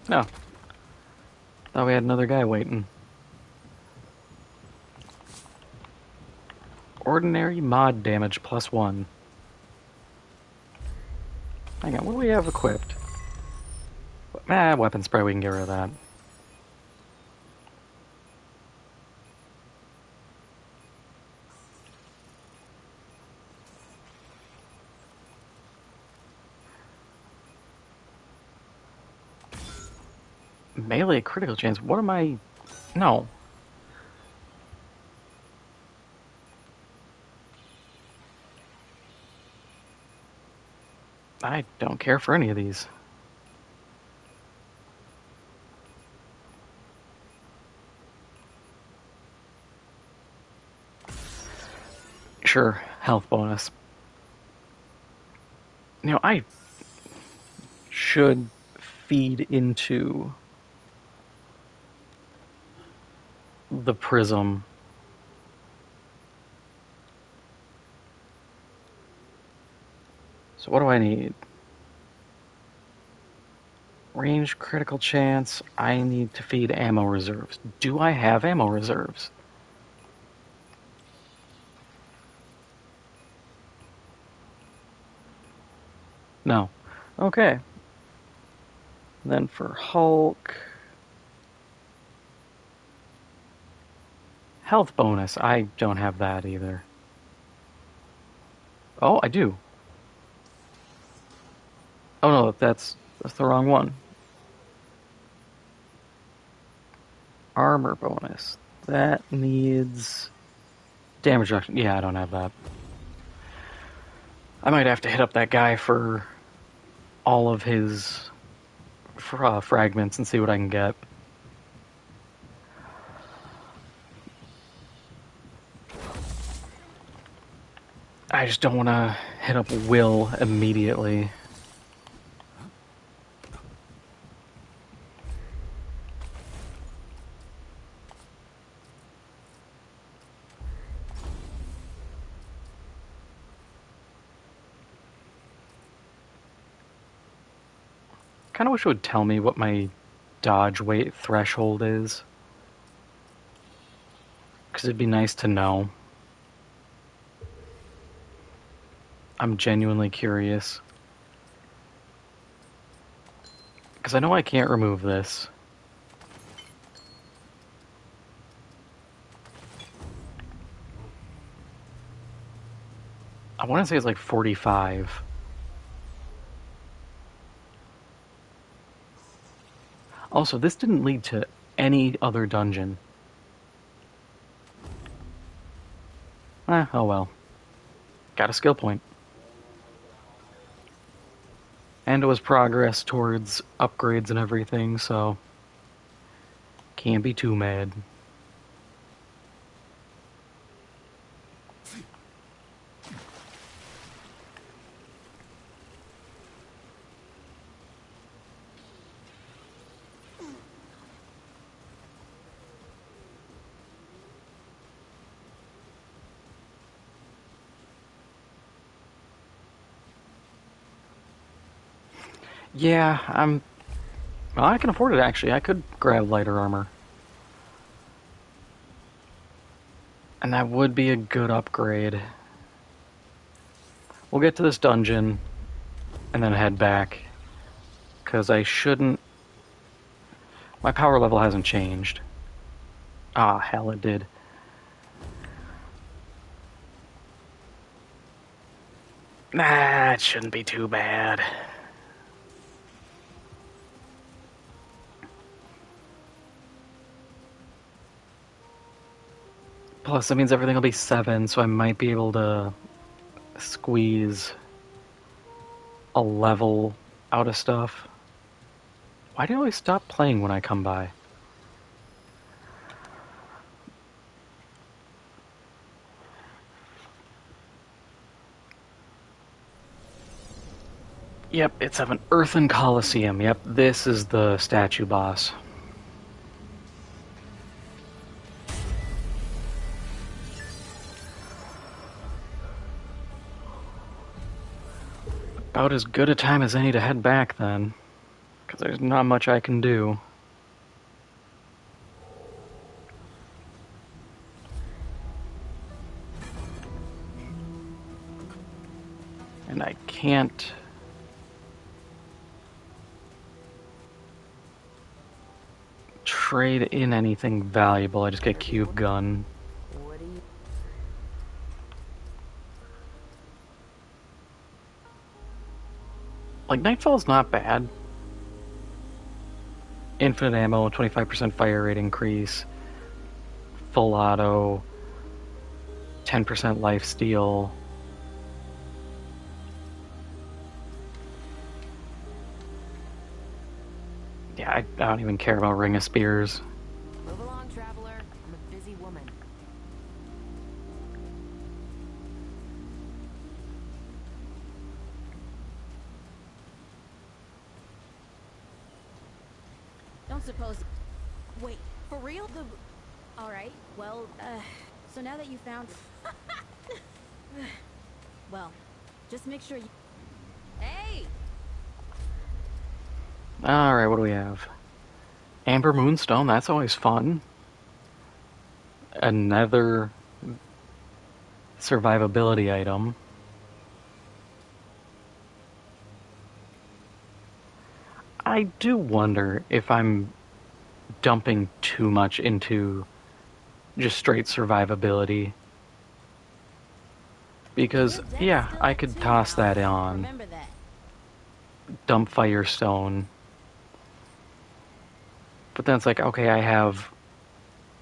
No. Thought we had another guy waiting. Ordinary mod damage +1. Hang on, what do we have equipped? Weapon spray, we can get rid of that. Melee critical chance, what am I... No. I don't care for any of these. Sure, health bonus. You know, I should feed into the prism. So what do I need? Range critical chance. I need to feed ammo reserves. Do I have ammo reserves? No. Okay. Then for Hulk... Health bonus. I don't have that either. Oh, I do. Oh no, that's the wrong one. Armor bonus. That needs damage reduction. Yeah, I don't have that. I might have to hit up that guy for all of his fragments and see what I can get. I just don't want to hit up Will immediately. Kind of wish it would tell me what my dodge weight threshold is. Because it'd be nice to know. I'm genuinely curious. Because I know I can't remove this. I want to say it's like 45. Also, this didn't lead to any other dungeon. Oh well. Got a skill point. And it was progress towards upgrades and everything, so can't be too mad. Yeah, well, I can afford it actually. I could grab lighter armor. And that would be a good upgrade. We'll get to this dungeon and then head back. Because I shouldn't... My power level hasn't changed. Ah, hell it did. Nah, it shouldn't be too bad. Plus, that means everything will be 7, so I might be able to squeeze a level out of stuff. Why do I always stop playing when I come by? Yep, it's of an earthen coliseum. Yep, this is the statue boss. About as good a time as any to head back, then. Because there's not much I can do. And I can't... trade in anything valuable. I just get cube gun. Like, Nightfall's not bad. Infinite ammo, 25% fire rate increase, full auto, 10% life steal. Yeah, I don't even care about Ring of Spears. Move along, traveler. I'm a busy woman. Don't suppose... Wait, for real? Alright, well, so now that you found... well, just make sure you... Hey! Alright, what do we have? Amber Moonstone, that's always fun. Another survivability item. I do wonder if I'm dumping too much into just straight survivability. Because, yeah, I could toss that on. Dump Firestone. But then it's like, okay, I have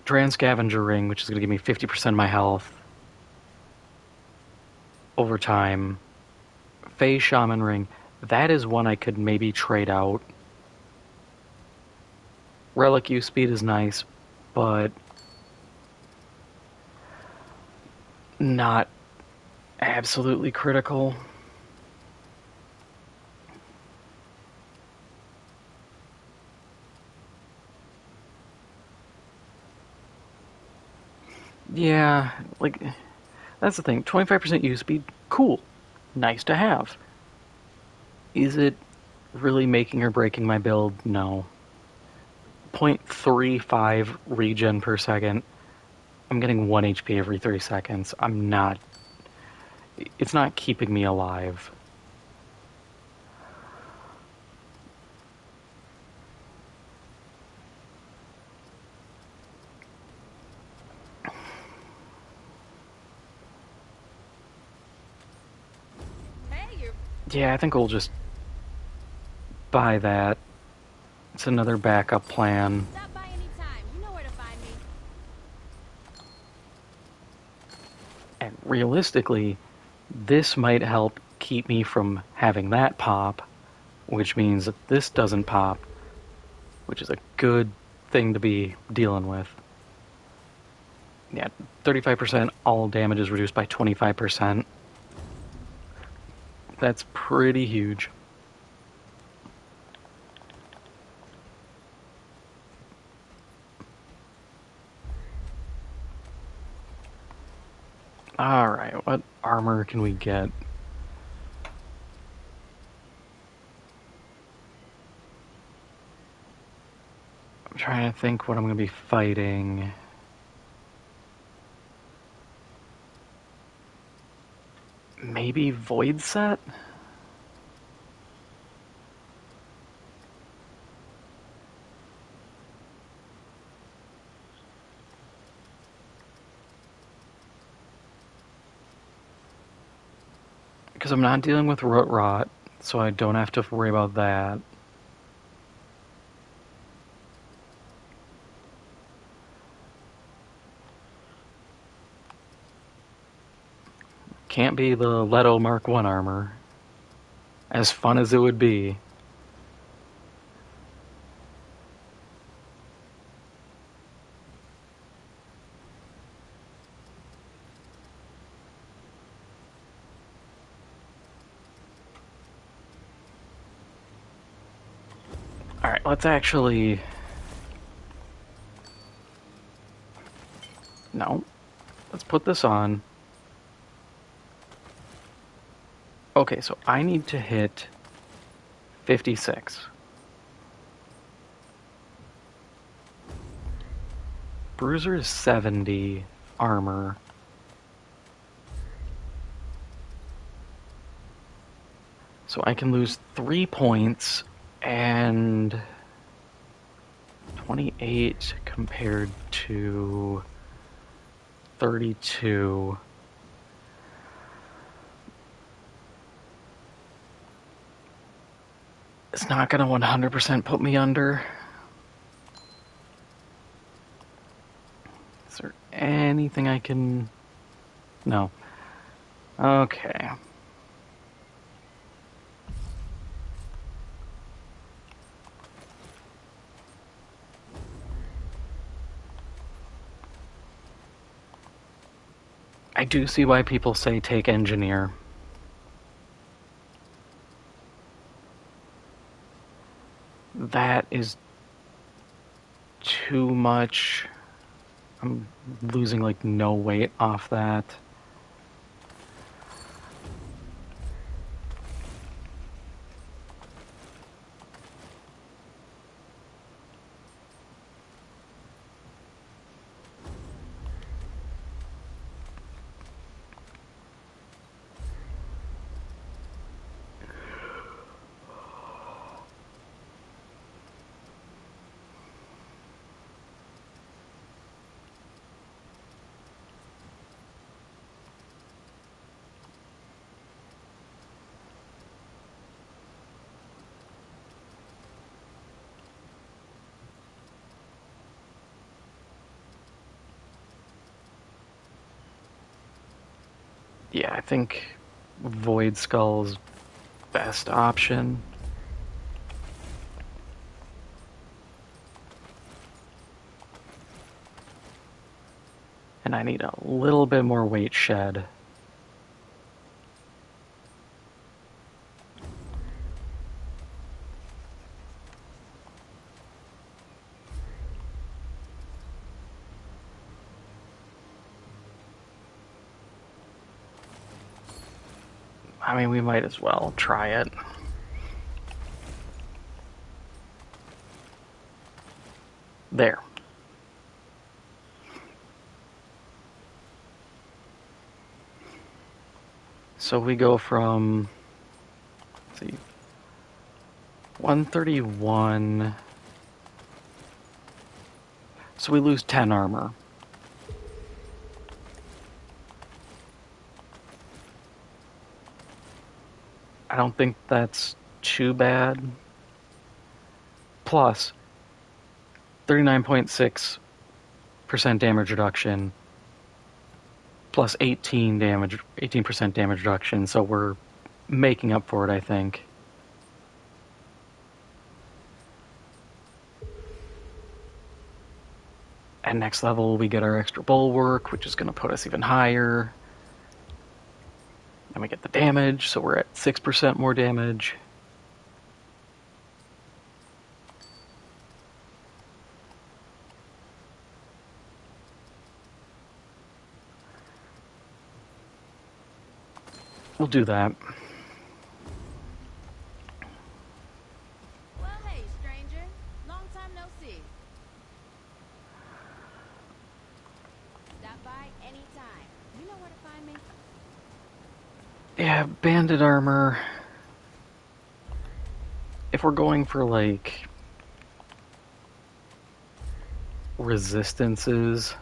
Dran Scavenger Ring, which is going to give me 50% of my health over time. Fey Shaman Ring, That is one I could maybe trade out. Relic use speed is nice, but not absolutely critical. Yeah, like, that's the thing. 25% use speed, cool. Nice to have. Is it really making or breaking my build? No. 0.35 regen per second. I'm getting 1 HP every 3 seconds. I'm not. It's not keeping me alive. Hey, you're. Yeah, I think we'll just buy that. It's another backup plan. Stop by anytime. You know where to find me. And realistically, this might help keep me from having that pop, which means that this doesn't pop, which is a good thing to be dealing with. Yeah, 35%, all damage is reduced by 25%. That's pretty huge. Alright, what armor can we get? I'm trying to think what I'm going to be fighting. Maybe Void Set? Because I'm not dealing with Root Rot, so I don't have to worry about that. Can't be the Leto Mark 1 armor. As fun as it would be. Alright, let's actually... No. Let's put this on. Okay, so I need to hit 56. Bruiser is 70 armor. So I can lose 3 points and 28 compared to 32. It's not going to 100% put me under. Is there anything I can... No. Okay. I do see why people say take engineer. That is too much. I'm losing like no weight off that. Yeah, I think Void Skull's best option. And I need a little bit more weight shed. I mean, we might as well try it. There. So we go from, let's see, 131. So we lose 10 armor. I don't think that's too bad. Plus, 39.6% damage reduction, plus 18% damage reduction, so we're making up for it, I think. At next level, we get our extra bulwark, which is going to put us even higher. And we get the damage, so we're at 6% more damage. We'll do that. Well, hey, stranger. Long time no see. Stop by anytime. You know where to find me. Yeah, bandit armor. If we're going for, like, resistances,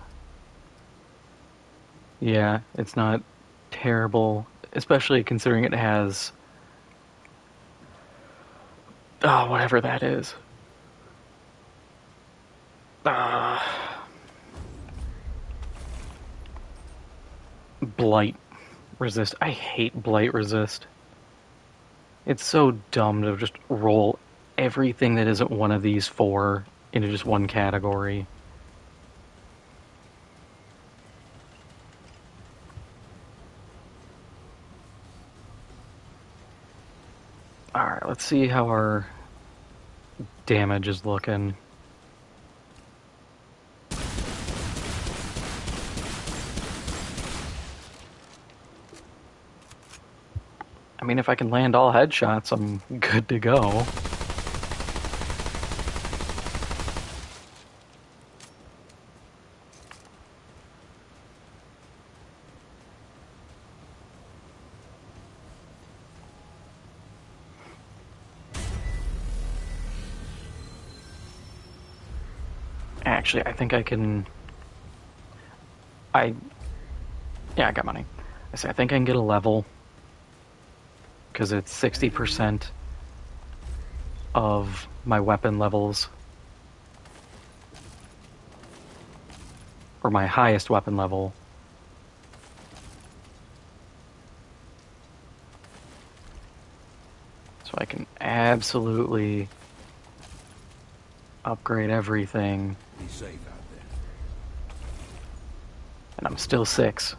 yeah, it's not terrible, especially considering it has whatever that is. Blight resist. I hate blight resist. It's so dumb to just roll everything that isn't one of these four into just one category. Alright, let's see how our damage is looking. I mean, if I can land all headshots, I'm good to go. Actually, I think I can... Yeah, I got money. I think I can get a level, because it's 60% of my weapon levels, or my highest weapon level. So I can absolutely upgrade everything. Be safe out there. And I'm still 6.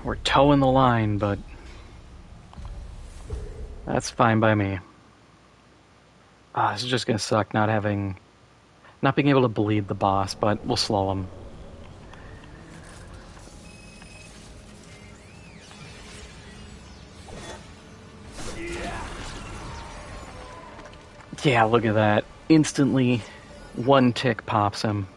We're towing the line, but that's fine by me. This is just gonna suck not being able to bleed the boss, but we'll slow him. Yeah, look at that. Instantly, one tick pops him.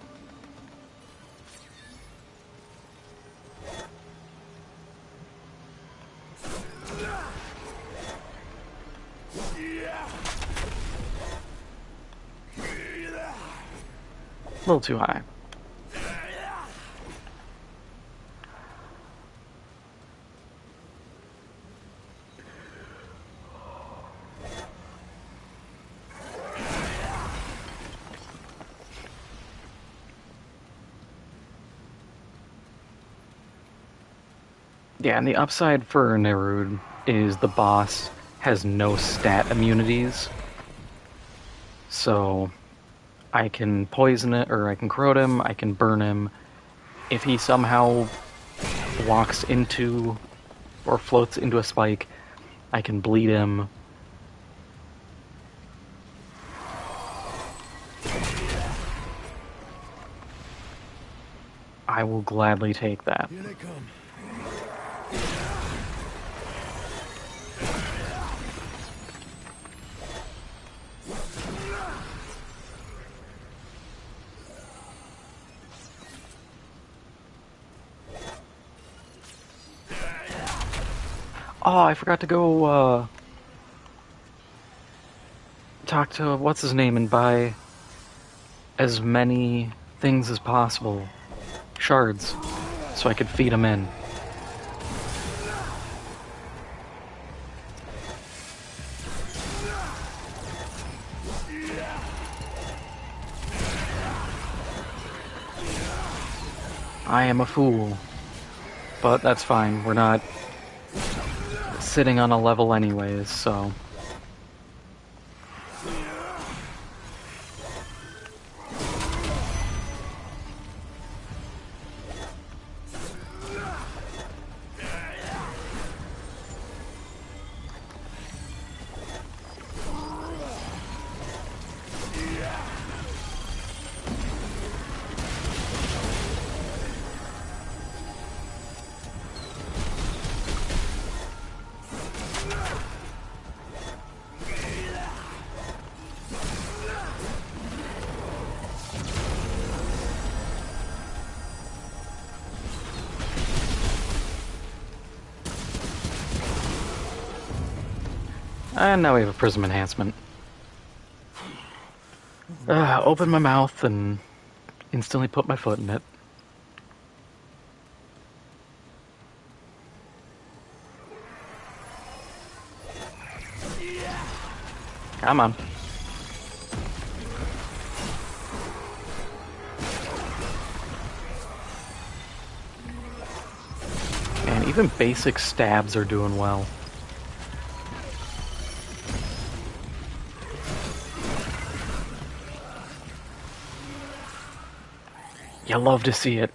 A little too high. Yeah, and the upside for Nerud is the boss has no stat immunities. So I can poison it, or I can corrode him, I can burn him. If he somehow walks into or floats into a spike, I can bleed him. I will gladly take that. Here they come. Oh, I forgot to go talk to what's his name and buy as many things as possible, shards, so I could feed him in. I am a fool, but that's fine. We're not sitting on a level anyways, so... And now we have a prism enhancement. Open my mouth and instantly put my foot in it. Come on. And even basic stabs are doing well. You love to see it.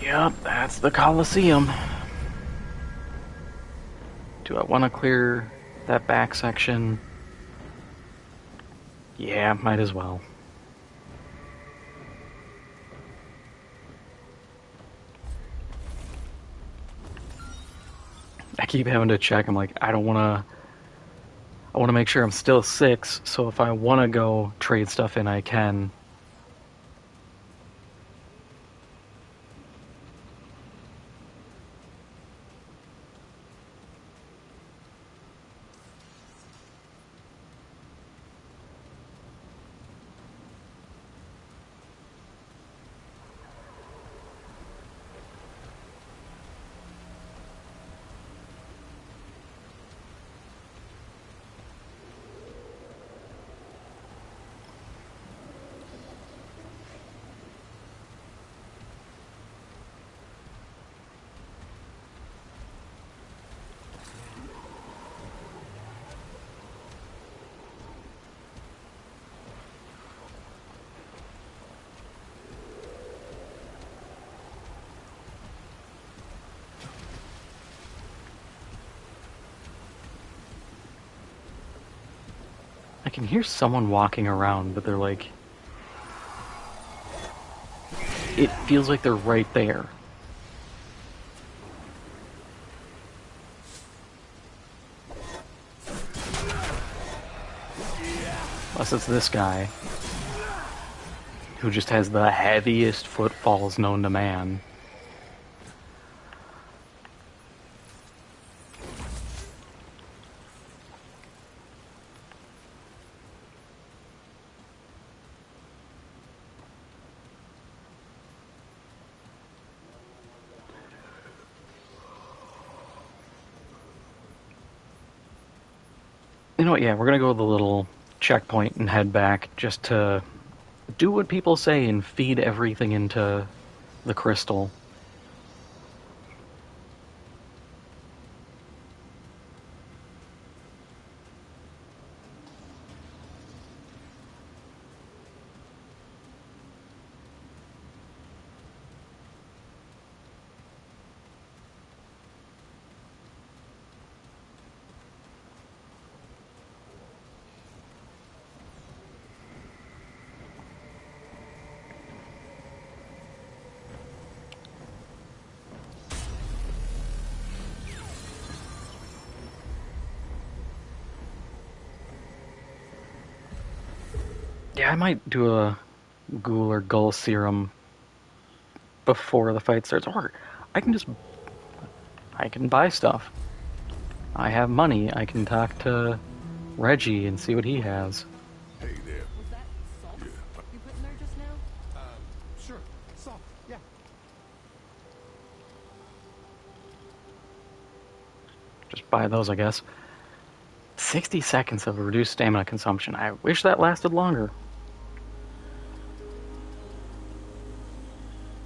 Yep, that's the Colosseum. Do I want to clear that back section? Yeah, might as well. I keep having to check. I'm like, I want to make sure I'm still 6, so if I want to go trade stuff in, I can. I can hear someone walking around, but they're like... It feels like they're right there. Unless it's this guy, who just has the heaviest footfalls known to man. know what? Yeah, we're gonna go to the little checkpoint and head back just to do what people say and feed everything into the crystal. Yeah, I might do a ghoul or gull serum before the fight starts. Or I can just I can buy stuff. I have money. I can talk to Reggie and see what he has. Hey there. Was that salt Yeah. you put in there just now? Sure. Salt. Yeah. Just buy those, I guess. 60 seconds of reduced stamina consumption. I wish that lasted longer.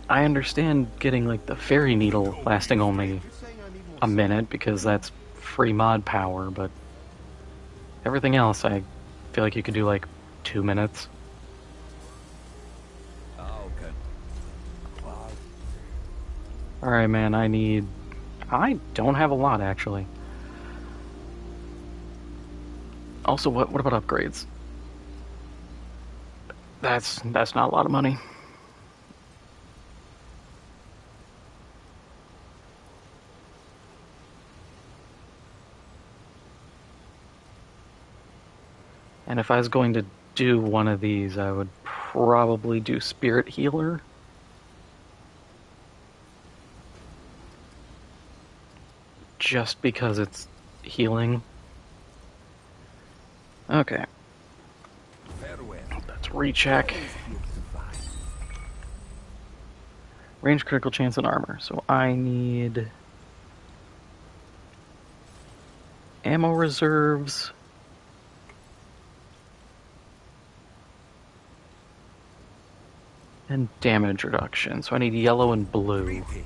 I understand getting like the fairy needle lasting only You're saying I need more a minute because that's free mod power, but everything else I feel like you could do like 2 minutes. Oh, okay. Wow. Alright, man, I don't have a lot actually. Also, what about upgrades? That's not a lot of money. And if I was going to do one of these, I would probably do Spirit Healer. Just because it's healing. Okay, Farewell. let's recheck. Always here to find. Range, critical chance, and armor. So I need ammo reserves. And damage reduction. So I need yellow and blue. Greeting.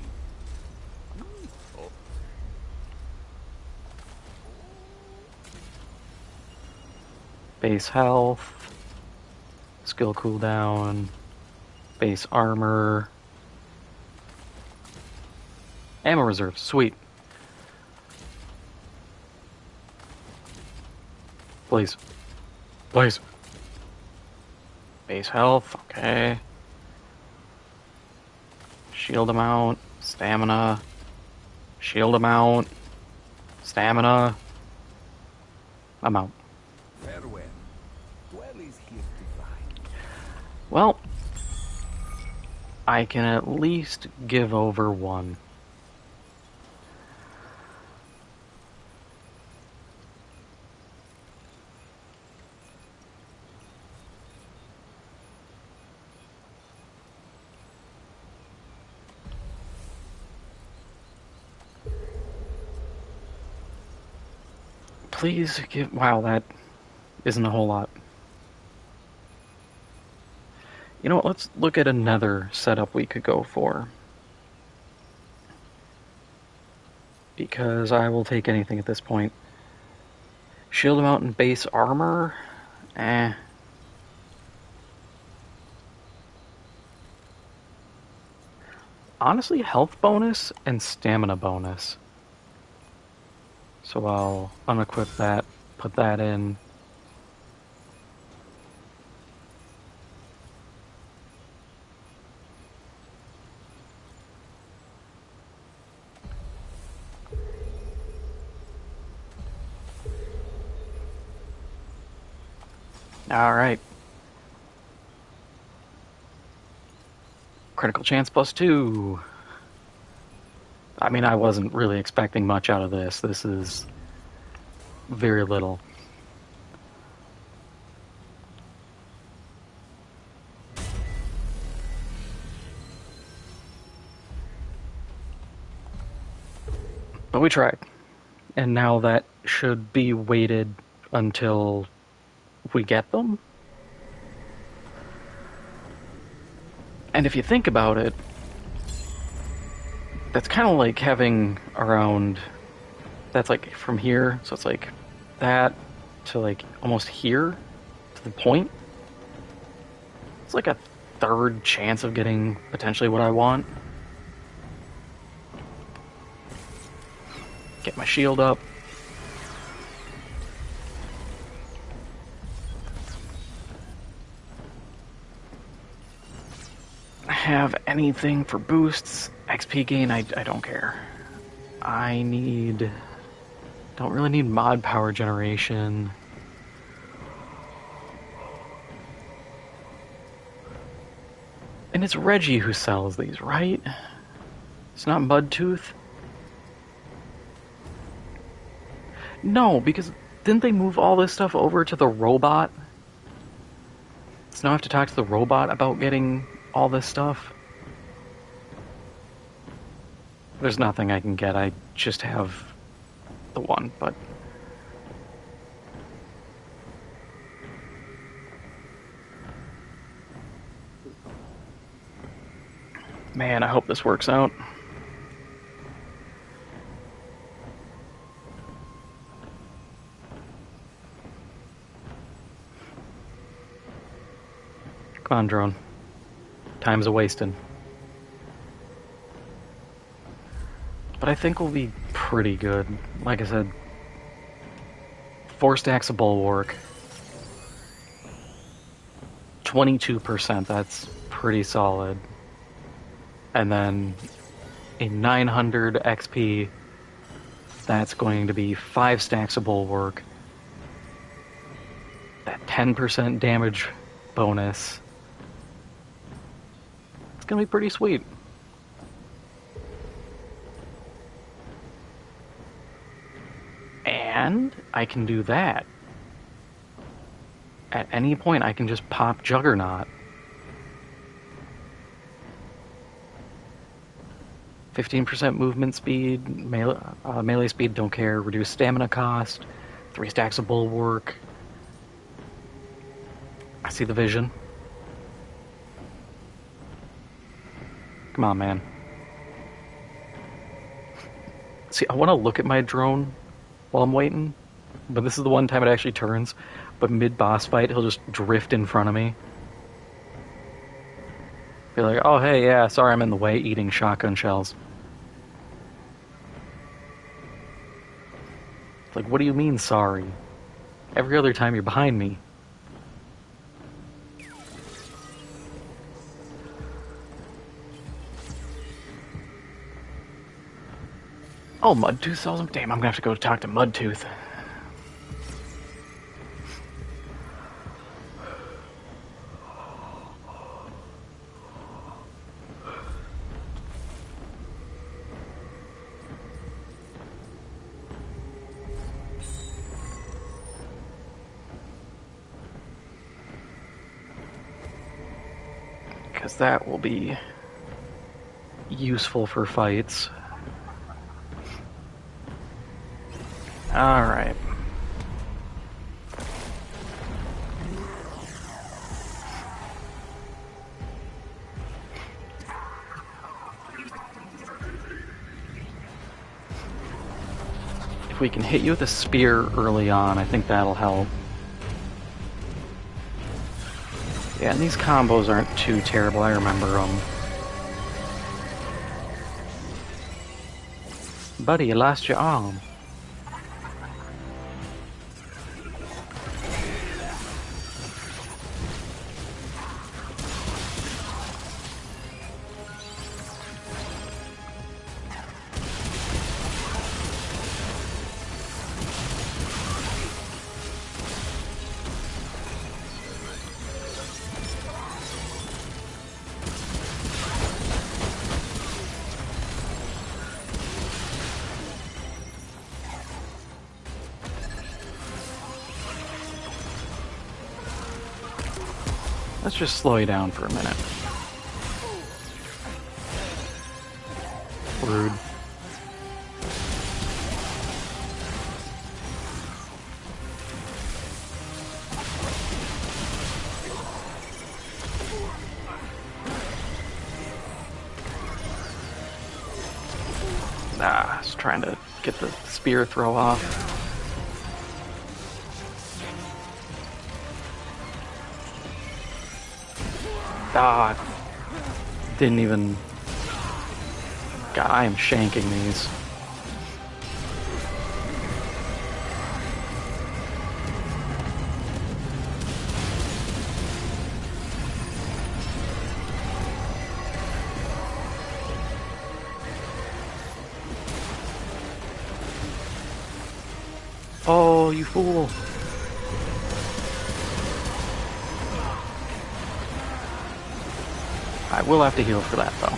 Base health. Skill cooldown. Base armor. Ammo reserves. Sweet. Please. Please. Base health. Okay. Shield amount. Stamina. Shield amount. Stamina. Amount. Farewell. Dwell is here to find. Well, I can at least give over one. Please give. Wow, that isn't a whole lot. You know what? Let's look at another setup we could go for. Because I will take anything at this point. Shield amount and base armor? Eh. Honestly, health bonus and stamina bonus. So I'll unequip that, put that in. Alright. Critical chance +2. I mean, I wasn't really expecting much out of this. This is very little. But we tried. And now that should be weighted until we get them. And if you think about it, that's kind of like having around, that's like from here, so it's like that to like almost here to the point. It's like a third chance of getting potentially what I want. Get my shield up. Have anything for boosts, XP gain, I don't care. Don't really need mod power generation. And it's Reggie who sells these, right? It's not Mudtooth? No, because didn't they move all this stuff over to the robot? So now I have to talk to the robot about getting all this stuff? There's nothing I can get, I just have the one, but... Man, I hope this works out. Come on, drone. Time's a-wasting. But I think we'll be pretty good. Like I said, 4 stacks of bulwark. 22%, that's pretty solid. And then a 900 XP, that's going to be 5 stacks of bulwark. That 10% damage bonus. It's gonna be pretty sweet. And I can do that. At any point, I can just pop Juggernaut. 15% movement speed, melee speed, don't care. Reduce stamina cost, 3 stacks of bulwark. I see the vision. Come on, man. See, I want to look at my drone while I'm waiting, but this is the one time it actually turns. But mid-boss fight, he'll just drift in front of me. Be like, oh, hey, yeah, sorry I'm in the way, eating shotgun shells. It's like, what do you mean, sorry? Every other time you're behind me. Oh, Mudtooth sells them? Damn, I'm gonna have to go talk to Mudtooth. Because that will be useful for fights. Alright. If we can hit you with a spear early on, I think that'll help. Yeah, and these combos aren't too terrible, I remember them. Buddy, you lost your arm. Let's just slow you down for a minute. Rude. Ah, just trying to get the spear throw off. Ah, didn't even... God, I am shanking these. Oh, you fool. I will have to heal for that, though.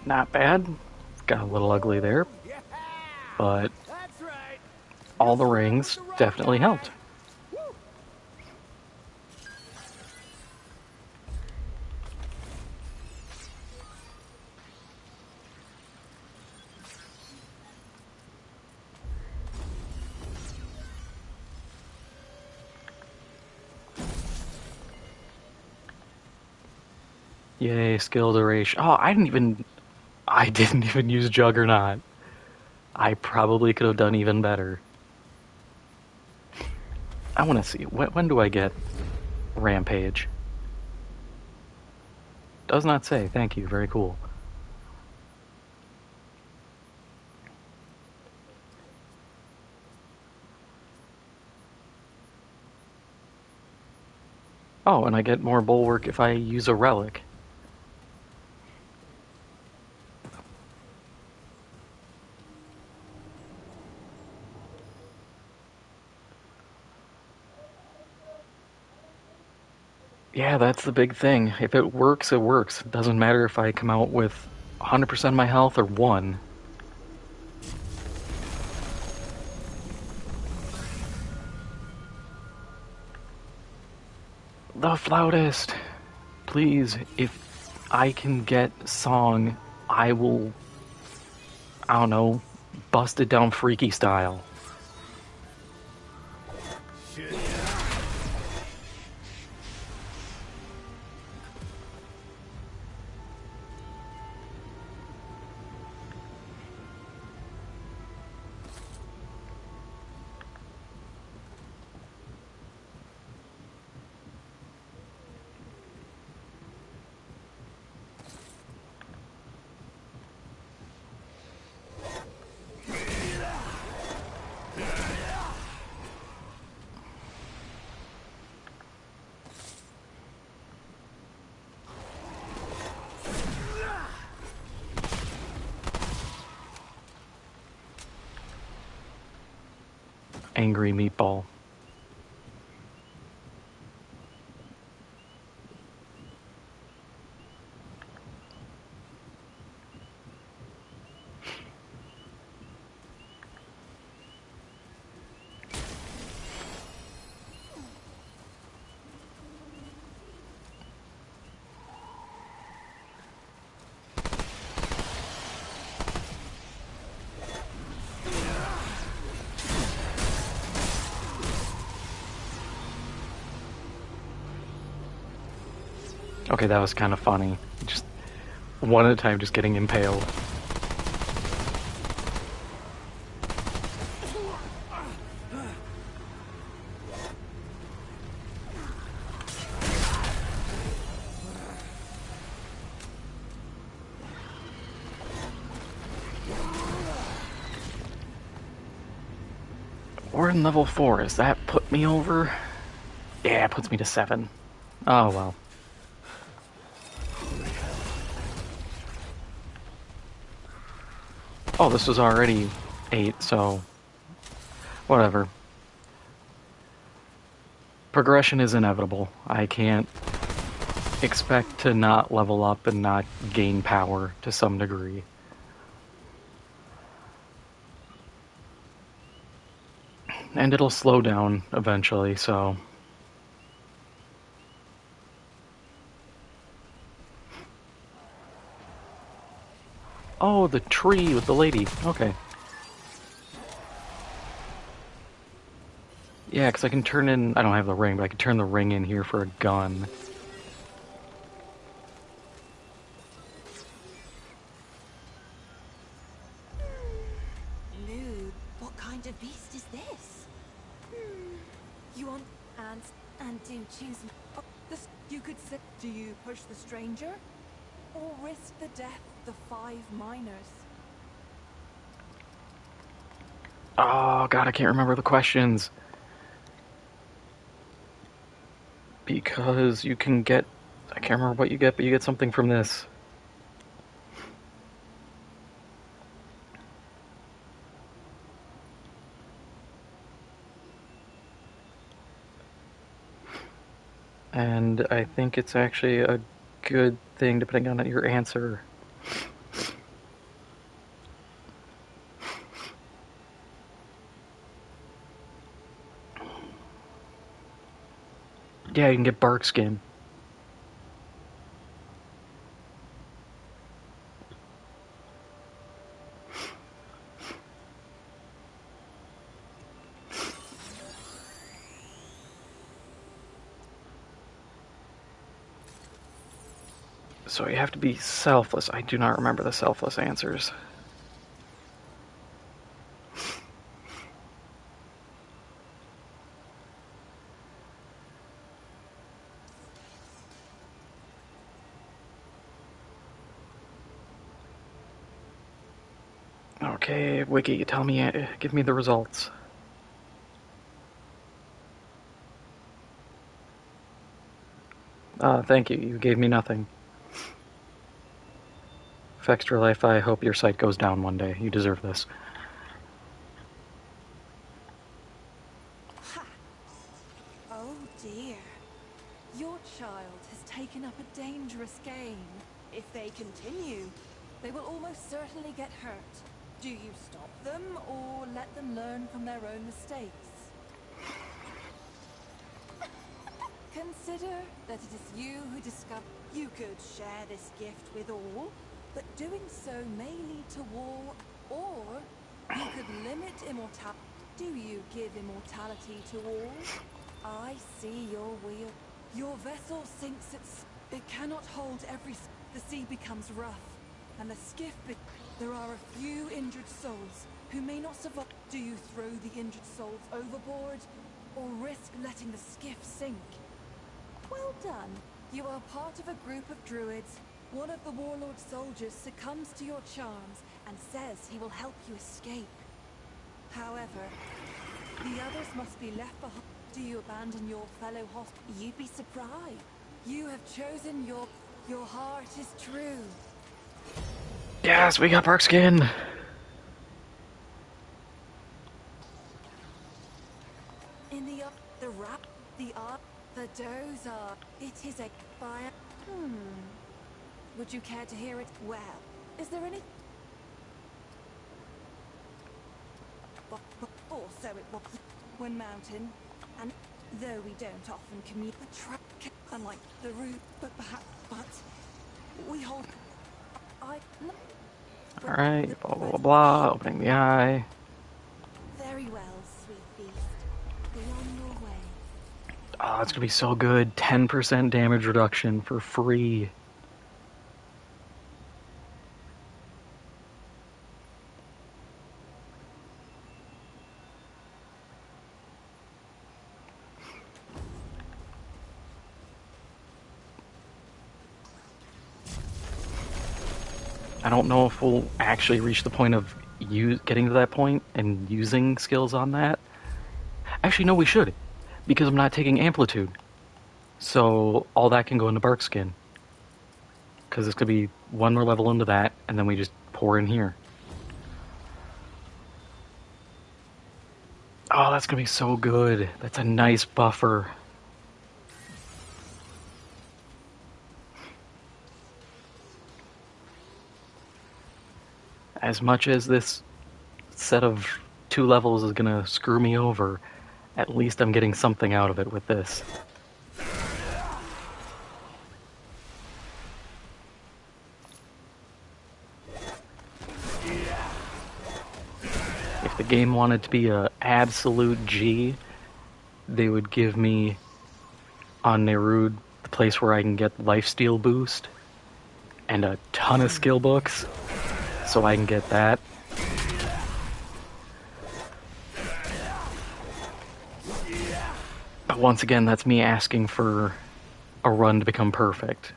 Not bad. Got a little ugly there, Yeah, but that's right. all the rings definitely helped. Yay, skill duration. Oh, I didn't even use Juggernaut. I probably could have done even better. I want to see, when do I get Rampage? Does not say, thank you, very cool. Oh, and I get more Bulwark if I use a Relic. Yeah, that's the big thing. If it works, it works. It doesn't matter if I come out with 100% of my health or 1. The Flautist! Please, if I can get Song, I will, I don't know, bust it down freaky style. angry meatball. Okay, that was kind of funny. Just one at a time, just getting impaled. We're in level 4. Does that put me over? Yeah, it puts me to 7. Oh, well. Oh, this was already 8, so... whatever. Progression is inevitable. I can't expect to not level up and not gain power to some degree. And it'll slow down eventually, so... Oh, the tree with the lady. Okay. Yeah, because I can turn in... I don't have the ring, but I can turn the ring in here for a gun. Lou, what kind of beast is this? You want ants and do choose this? You could say, do you push the stranger or risk the death of the 5 miners? Oh, God, I can't remember the questions. Because you can get... I can't remember what you get, but you get something from this. And I think it's actually a good thing depending on your answer. Yeah, you can get bark skin. So you have to be selfless. I do not remember the selfless answers. Okay, Wiki, tell me, give me the results. Thank you, you gave me nothing. For extra life, I hope your site goes down one day. You deserve this. Ha! Oh dear. Your child has taken up a dangerous game. If they continue, they will almost certainly get hurt. Do you stop them or let them learn from their own mistakes? Consider that it is you who discover. You could share this gift with all, but doing so may lead to war, or you could limit immortality. Do you give immortality to all? I see your wheel. Your vessel sinks it cannot hold the sea becomes rough, and the skiff there are a few injured souls who may not survive. Do you throw the injured souls overboard, or risk letting the skiff sink? Well done. You are part of a group of druids. One of the warlord soldiers succumbs to your charms and says he will help you escape. However, the others must be left behind. Do you abandon your fellow You'd be surprised. You have chosen your heart is true. Yes, we got bark skin! It is a fire. Would you care to hear it? Well, is there any? Also, it was one mountain, and though we don't often commute the track, unlike the route, but perhaps, but we hold. I. Alright, blah blah blah blah, opening the eye. Very well, sweet beast. Be on your way. Oh, it's gonna be so good. 10% damage reduction for free. I don't know if we'll actually reach the point of getting to that point and using skills on that. Actually, no, we should, because I'm not taking amplitude. So all that can go into bark skin. Because it's going to be one more level into that, and then we just pour in here. Oh, that's going to be so good. That's a nice buffer. As much as this set of 2 levels is going to screw me over, at least I'm getting something out of it with this. If the game wanted to be a absolute G, they would give me on Nerud the place where I can get lifesteal boost and a ton of skill books, so I can get that. But once again, that's me asking for a run to become perfect.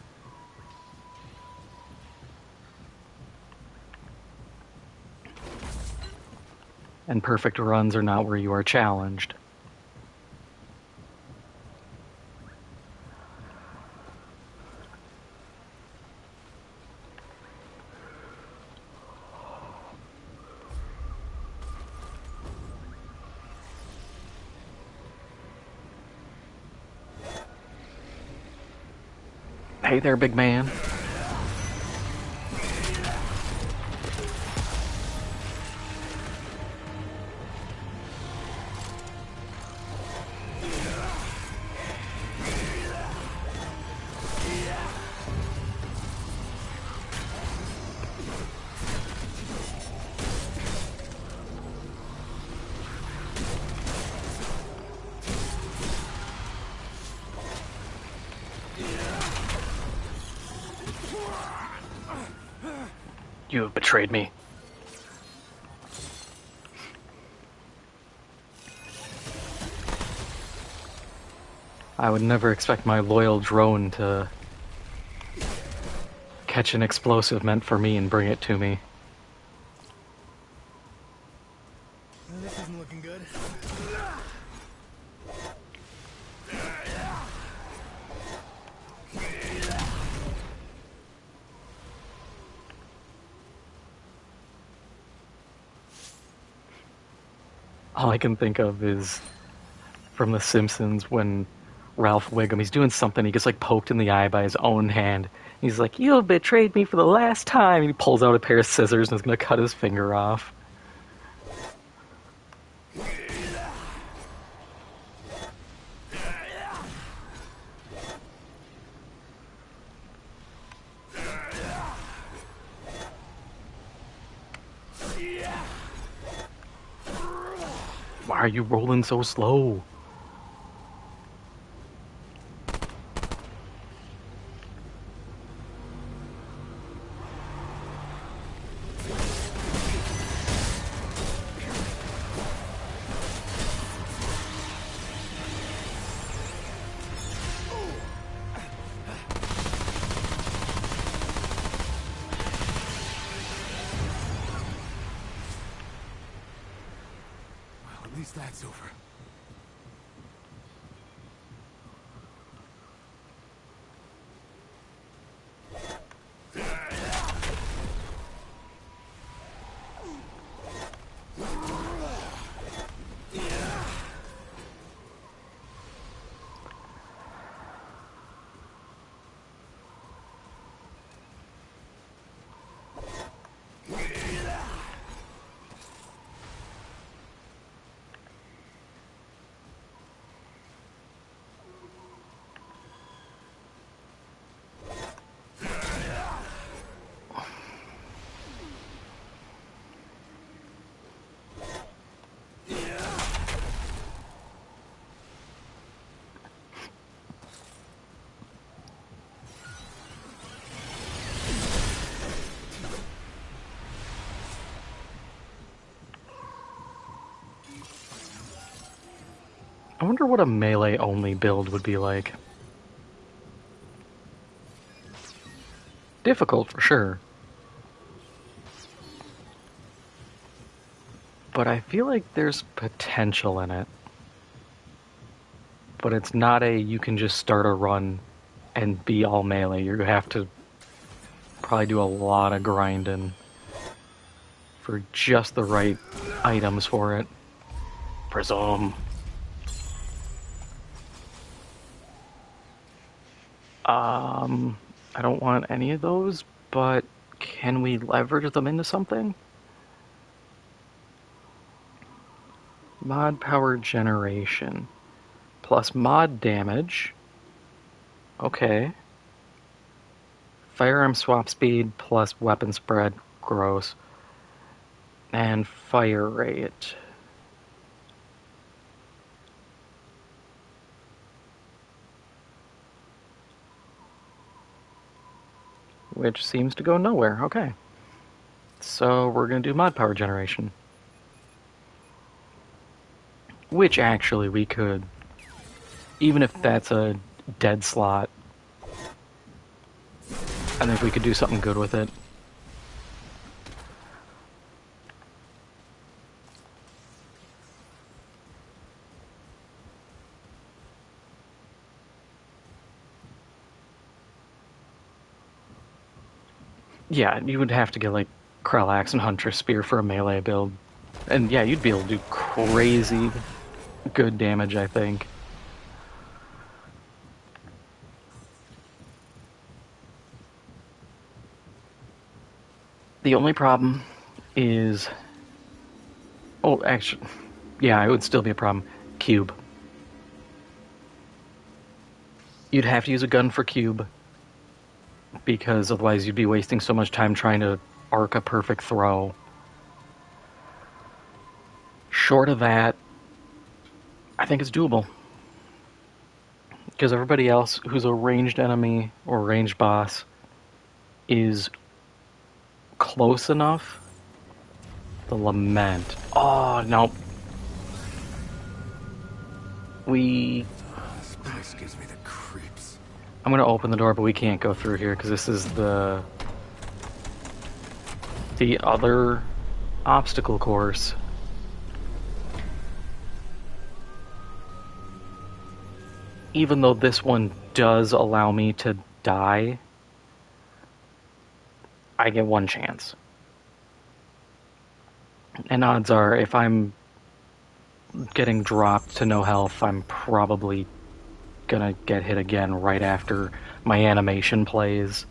And perfect runs are not where you are challenged. Hey there, big man. You have betrayed me. I would never expect my loyal drone to catch an explosive meant for me and bring it to me. This isn't looking good. All I can think of is from The Simpsons when Ralph Wiggum, he's doing something, he gets like poked in the eye by his own hand. He's like, "You have betrayed me for the last time." And he pulls out a pair of scissors and is going to cut his finger off. Why are you rolling so slow? Well, at least that's over. I wonder what a melee-only build would be like. Difficult, for sure. But I feel like there's potential in it. But it's not a you can just start a run and be all melee. You have to probably do a lot of grinding for just the right items for it. Prism. I don't want any of those, but can we leverage them into something? Mod power generation. Plus mod damage. Okay. Firearm swap speed plus weapon spread. Gross. And fire rate. Which seems to go nowhere. Okay. So we're going to do mod power generation. Which actually we could. Even if that's a dead slot, I think we could do something good with it. Yeah, you would have to get like Kralax and Huntress Spear for a melee build. And yeah, you'd be able to do crazy good damage, I think. The only problem is... Oh, actually... Yeah, it would still be a problem. Cube. You'd have to use a gun for Cube, because otherwise you'd be wasting so much time trying to arc a perfect throw. Short of that, I think it's doable. Because everybody else who's a ranged enemy or ranged boss is close enough. The Lament. Oh, no. This place gives me the creeps. I'm going to open the door, but we can't go through here because this is the other obstacle course. Even though this one does allow me to die, I get one chance. And odds are, if I'm getting dropped to no health, I'm probably gonna get hit again right after my animation plays.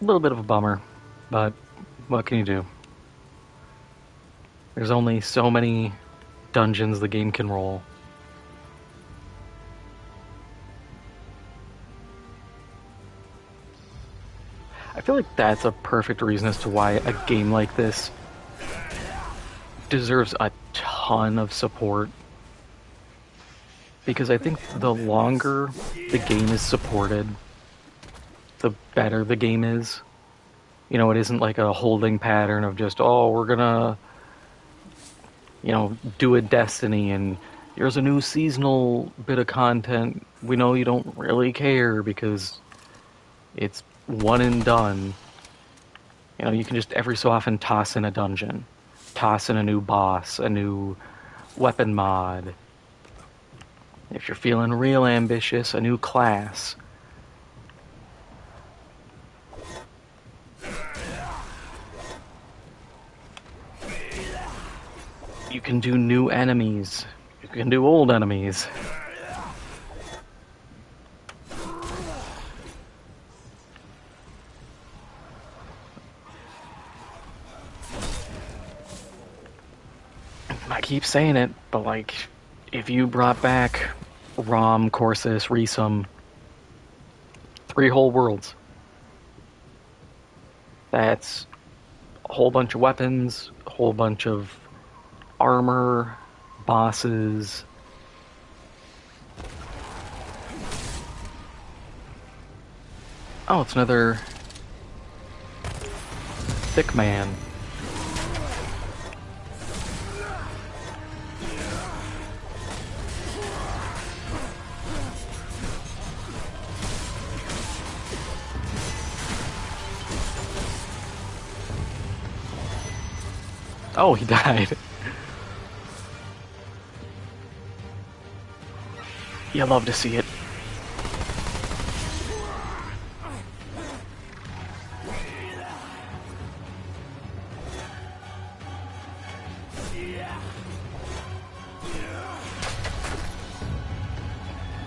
A little bit of a bummer, but what can you do? There's only so many dungeons the game can roll. I feel like that's a perfect reason as to why a game like this deserves a ton of support. Because I think the longer the game is supported, the better the game is. You know, it isn't like a holding pattern of just, oh, we're gonna, you know, do a Destiny and here's a new seasonal bit of content. We know you don't really care because it's one and done. You know, you can just every so often toss in a dungeon, toss in a new boss, a new weapon mod. If you're feeling real ambitious, a new class. You can do new enemies. You can do old enemies. I keep saying it, but like, if you brought back Rom, Corsus, Resum, 3 whole worlds, that's a whole bunch of weapons, a whole bunch of armor, bosses. Oh, it's another thick man. Oh, he died. You love to see it.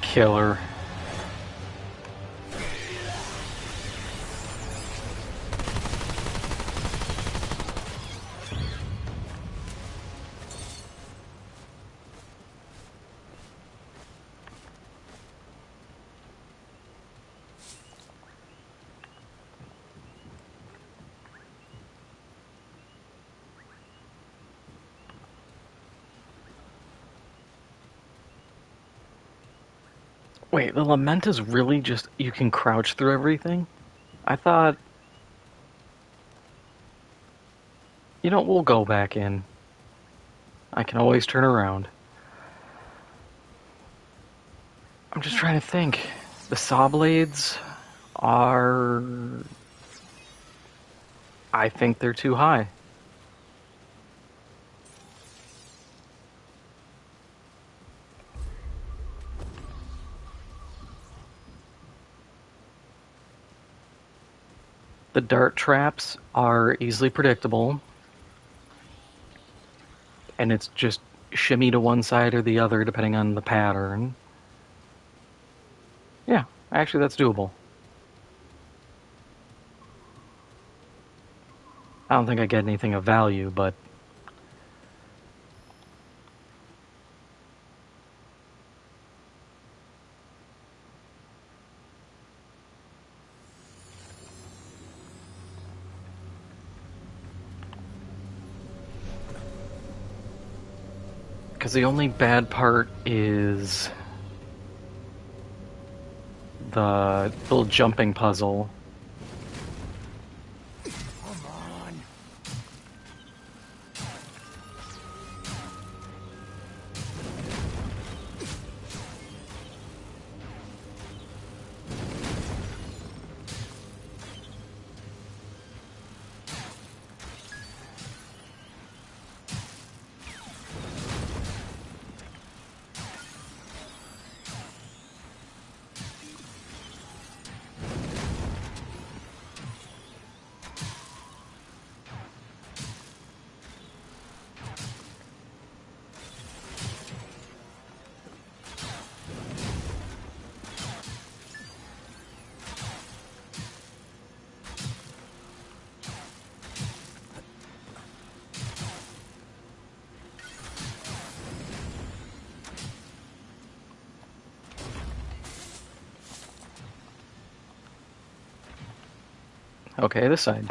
Killer. Wait, the lament is really just you can crouch through everything? I thought... You know, we'll go back in. I can always turn around. I'm just trying to think. The saw blades are... I think they're too high. The dart traps are easily predictable. And it's just shimmy to one side or the other depending on the pattern. Yeah, actually that's doable. I don't think I get anything of value, but... Because the only bad part is the little jumping puzzle. Okay, this side.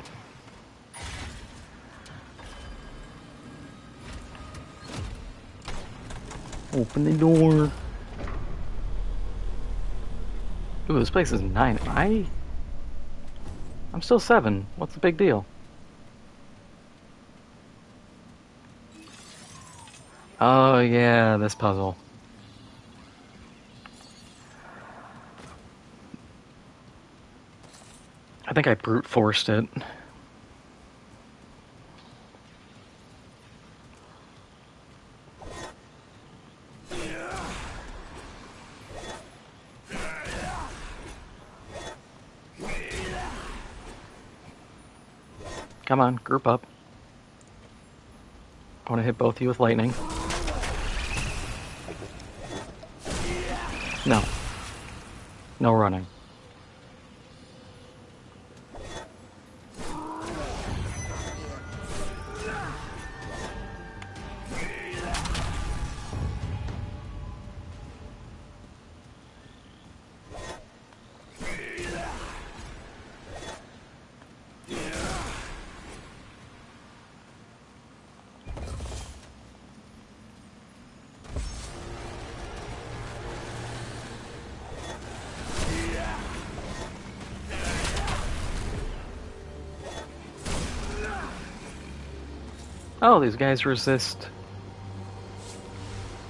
Open the door. Ooh, this place is 9. I'm still 7. What's the big deal? Oh yeah, this puzzle. I think I brute forced it. Come on, group up. I want to hit both of you with lightning. No. No running. Oh, these guys resist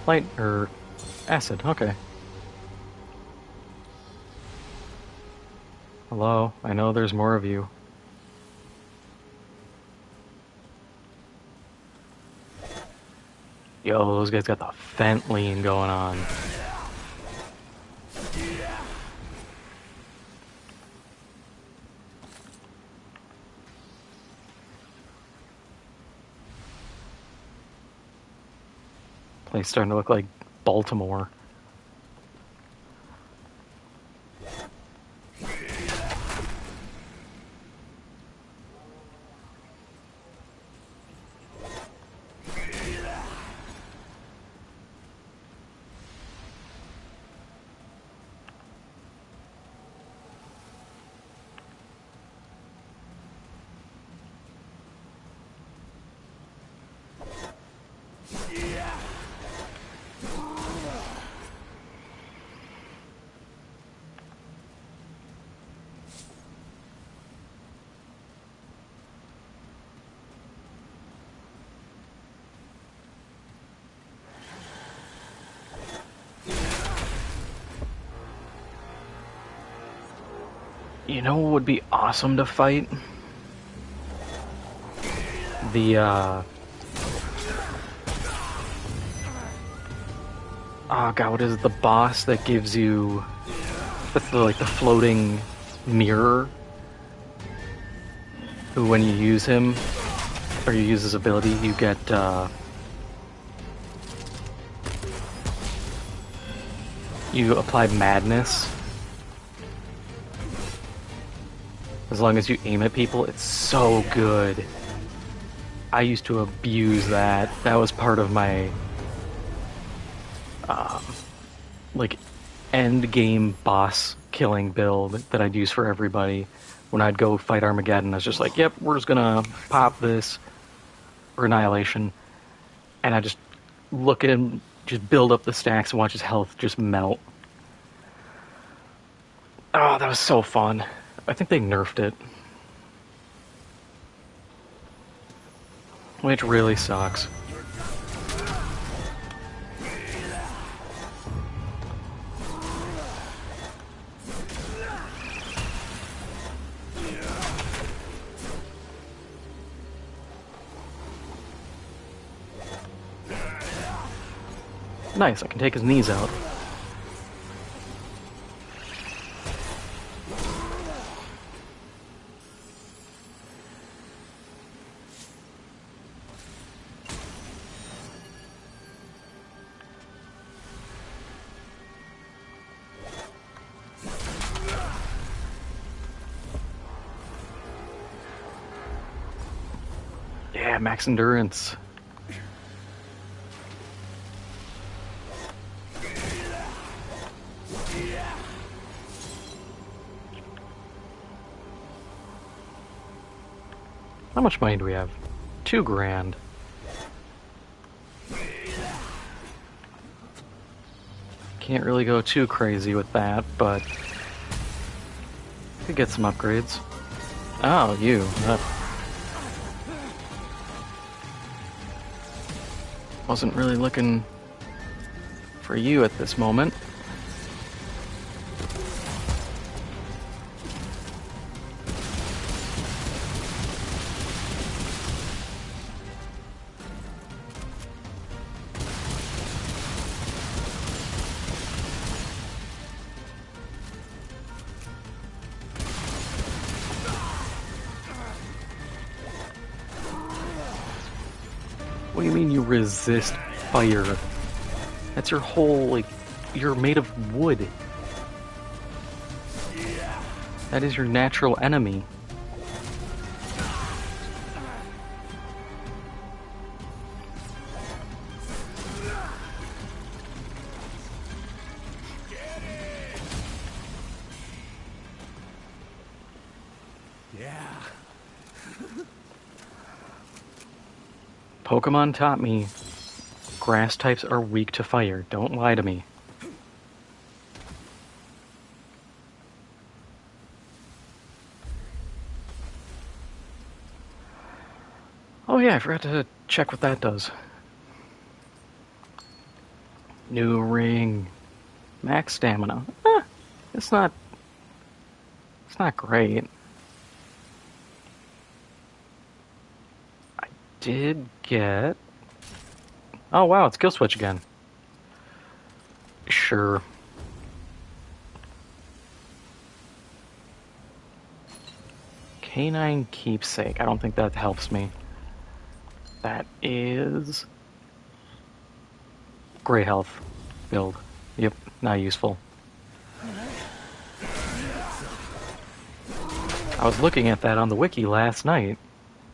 light or acid. Okay. Hello, I know there's more of you. Yo, those guys got the fent lean going on. Place starting to look like Baltimore. You know what would be awesome to fight? The, oh god, what is it? The boss that gives you... That's like the floating mirror. Who, when you use him, or you use his ability, you get, you apply madness. As long as you aim at people, it's so good. I used to abuse that. That was part of my, like, end game boss killing build that I'd use for everybody. When I'd go fight Armageddon, I was just like, yep, we're just gonna pop this for Annihilation. And I just look at him, just build up the stacks and watch his health just melt. Oh, that was so fun. I think they nerfed it. Which really sucks. Nice, I can take his knees out. Yeah, max endurance. How much money do we have? $2 grand. Can't really go too crazy with that, but could get some upgrades. Oh, you. Wasn't really looking for you at this moment. What do you mean you resist fire? That's your whole, like, you're made of wood. That is your natural enemy. Yeah. Pokemon taught me grass types are weak to fire. Don't lie to me. Oh yeah, I forgot to check what that does. New ring. Max stamina. It's not great. I did get... Oh wow, it's kill switch again. Sure. Canine keepsake. I don't think that helps me. That is... Great health build. Yep, not useful. I was looking at that on the wiki last night,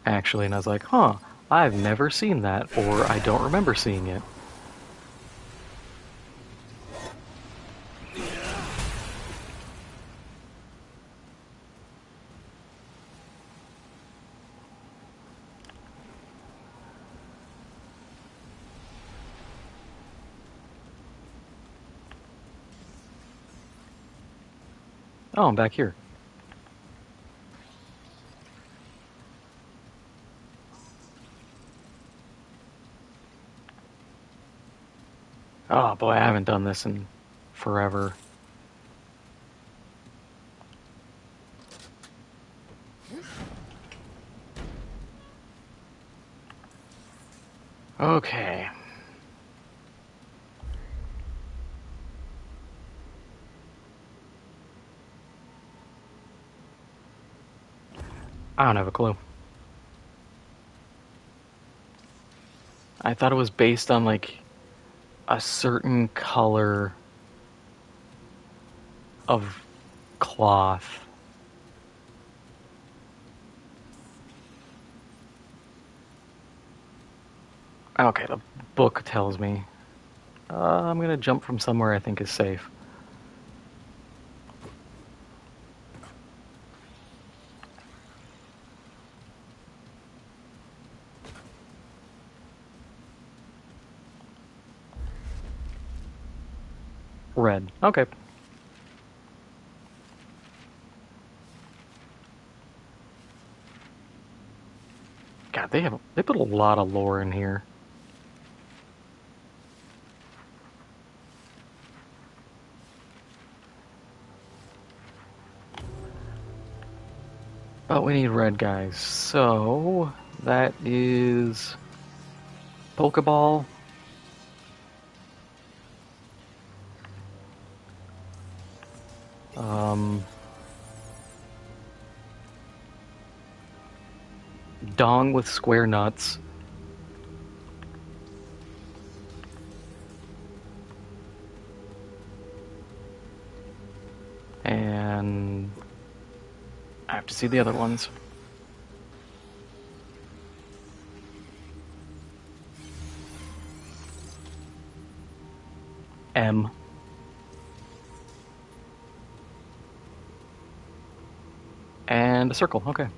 actually, and I was like, huh, I've never seen that, or I don't remember seeing it. Oh, I'm back here. Oh boy, I haven't done this in forever. Okay. I don't have a clue. I thought it was based on, like, a certain color of cloth. Okay, the book tells me. I'm gonna jump from somewhere I think is safe. Red. Okay. God, they put a lot of lore in here. But we need red guys. So that is Pokeball. Dong with square nuts. And I have to see the other ones. M. And a circle, okay.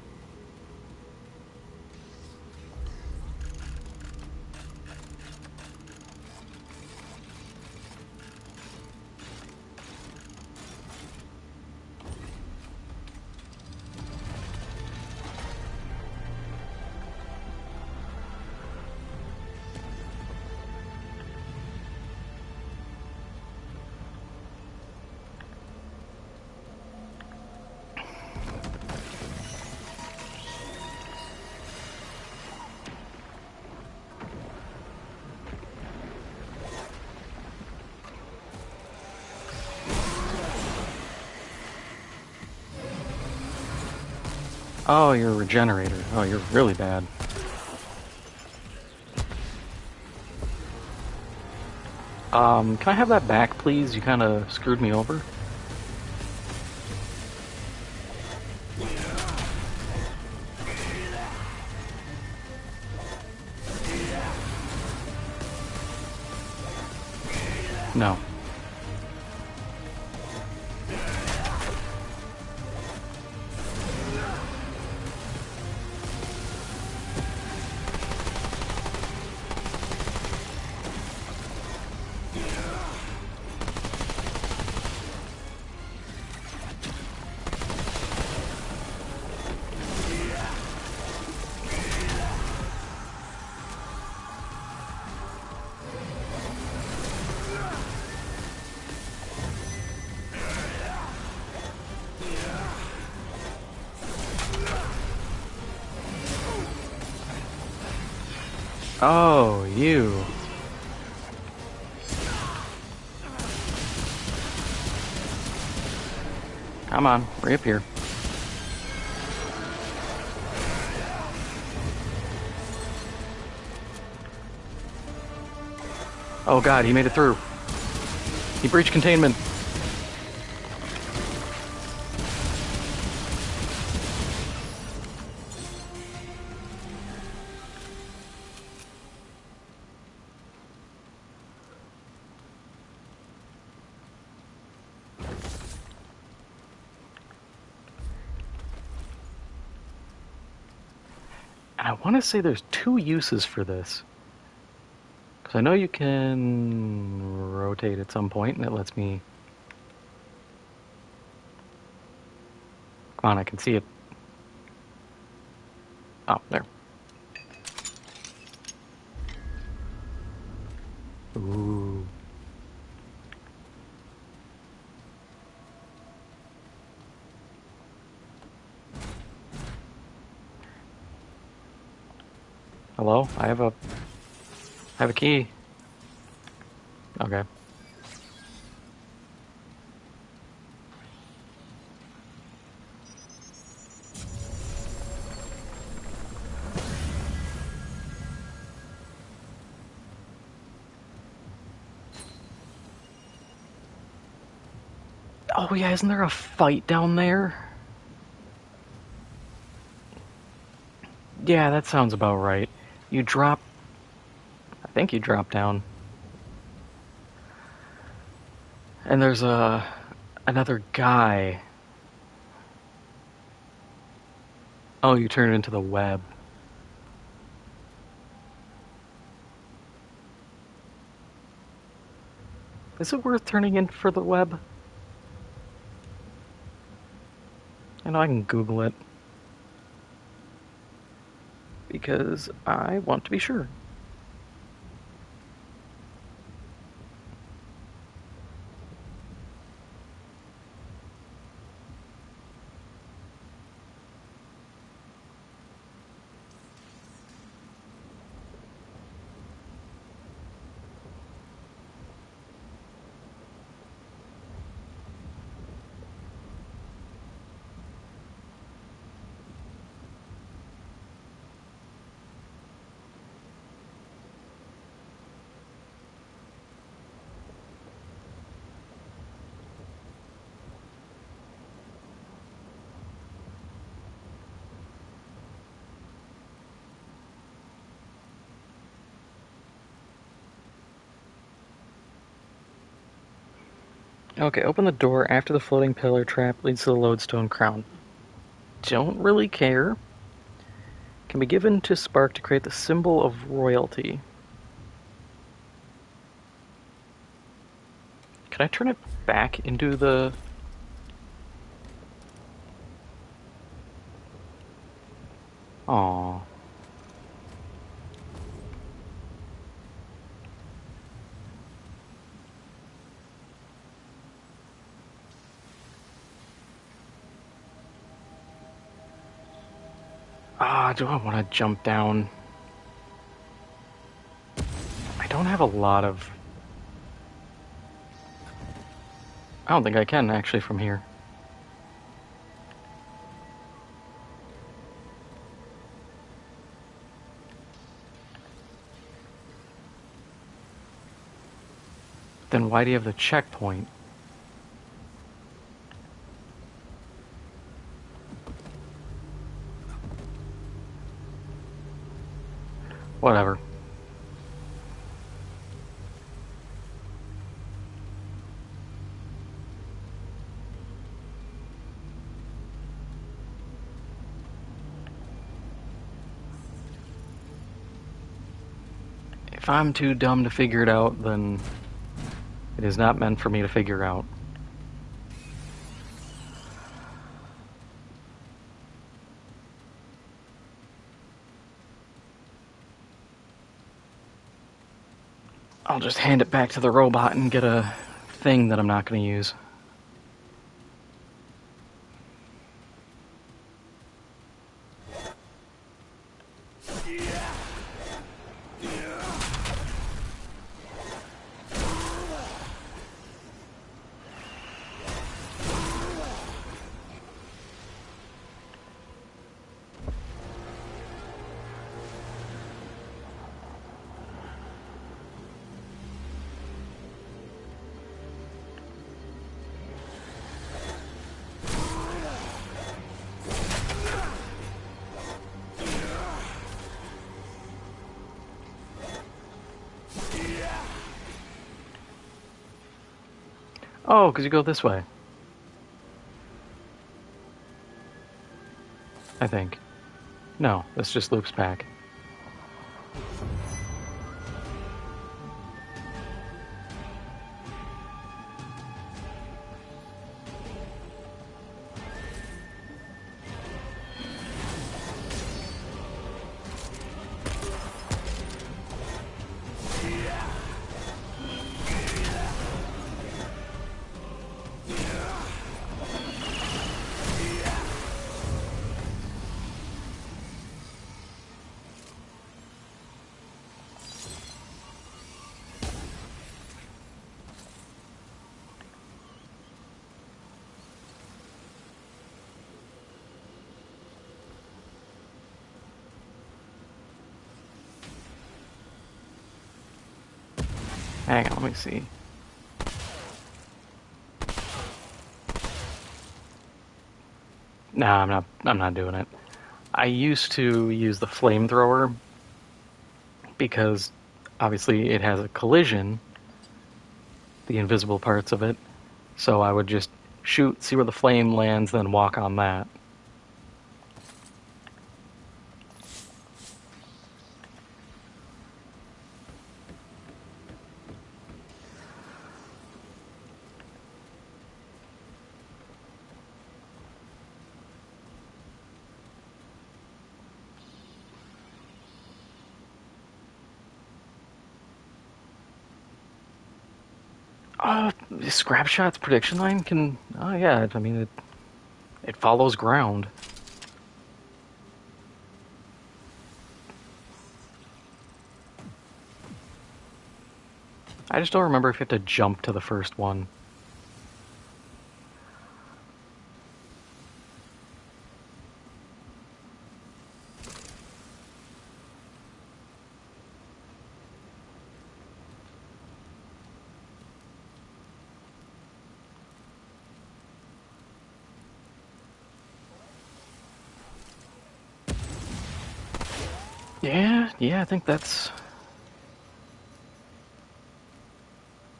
Oh, you're a regenerator. Oh, you're really bad. Can I have that back, please? You kind of screwed me over. No. Oh, you. Come on, reappear. Oh god, he made it through. He breached containment. And I want to say there's 2 uses for this. Because I know you can rotate at some point, and it lets me... Come on, I can see it. Oh, there. Ooh. Hello? I have a key. Okay. Oh yeah, isn't there a fight down there? Yeah, that sounds about right. You drop... I think you drop down. And there's another guy. Oh, you turn it into the web. Is it worth turning in for the web? I know I can Google it. Because I want to be sure. Okay, open the door after the floating pillar trap leads to the lodestone crown. Don't really care. Can be given to Spark to create the symbol of royalty. Can I turn it back into the... Aww. Ah, do I want to jump down? I don't have a lot of... I don't think I can, actually, from here. Then why do you have the checkpoint? Whatever. If I'm too dumb to figure it out, then it is not meant for me to figure out. I'll just hand it back to the robot and get a thing that I'm not going to use. Oh, because you go this way. I think. No, this just loops back. Hang on, let me see. Nah, I'm not doing it. I used to use the flamethrower because obviously it has a collision, the invisible parts of it. So I would just shoot, see where the flame lands, then walk on that. Scrapshot's prediction line can. Oh yeah, I mean it follows ground. I just don't remember if you have to jump to the first one. Yeah, I think that's.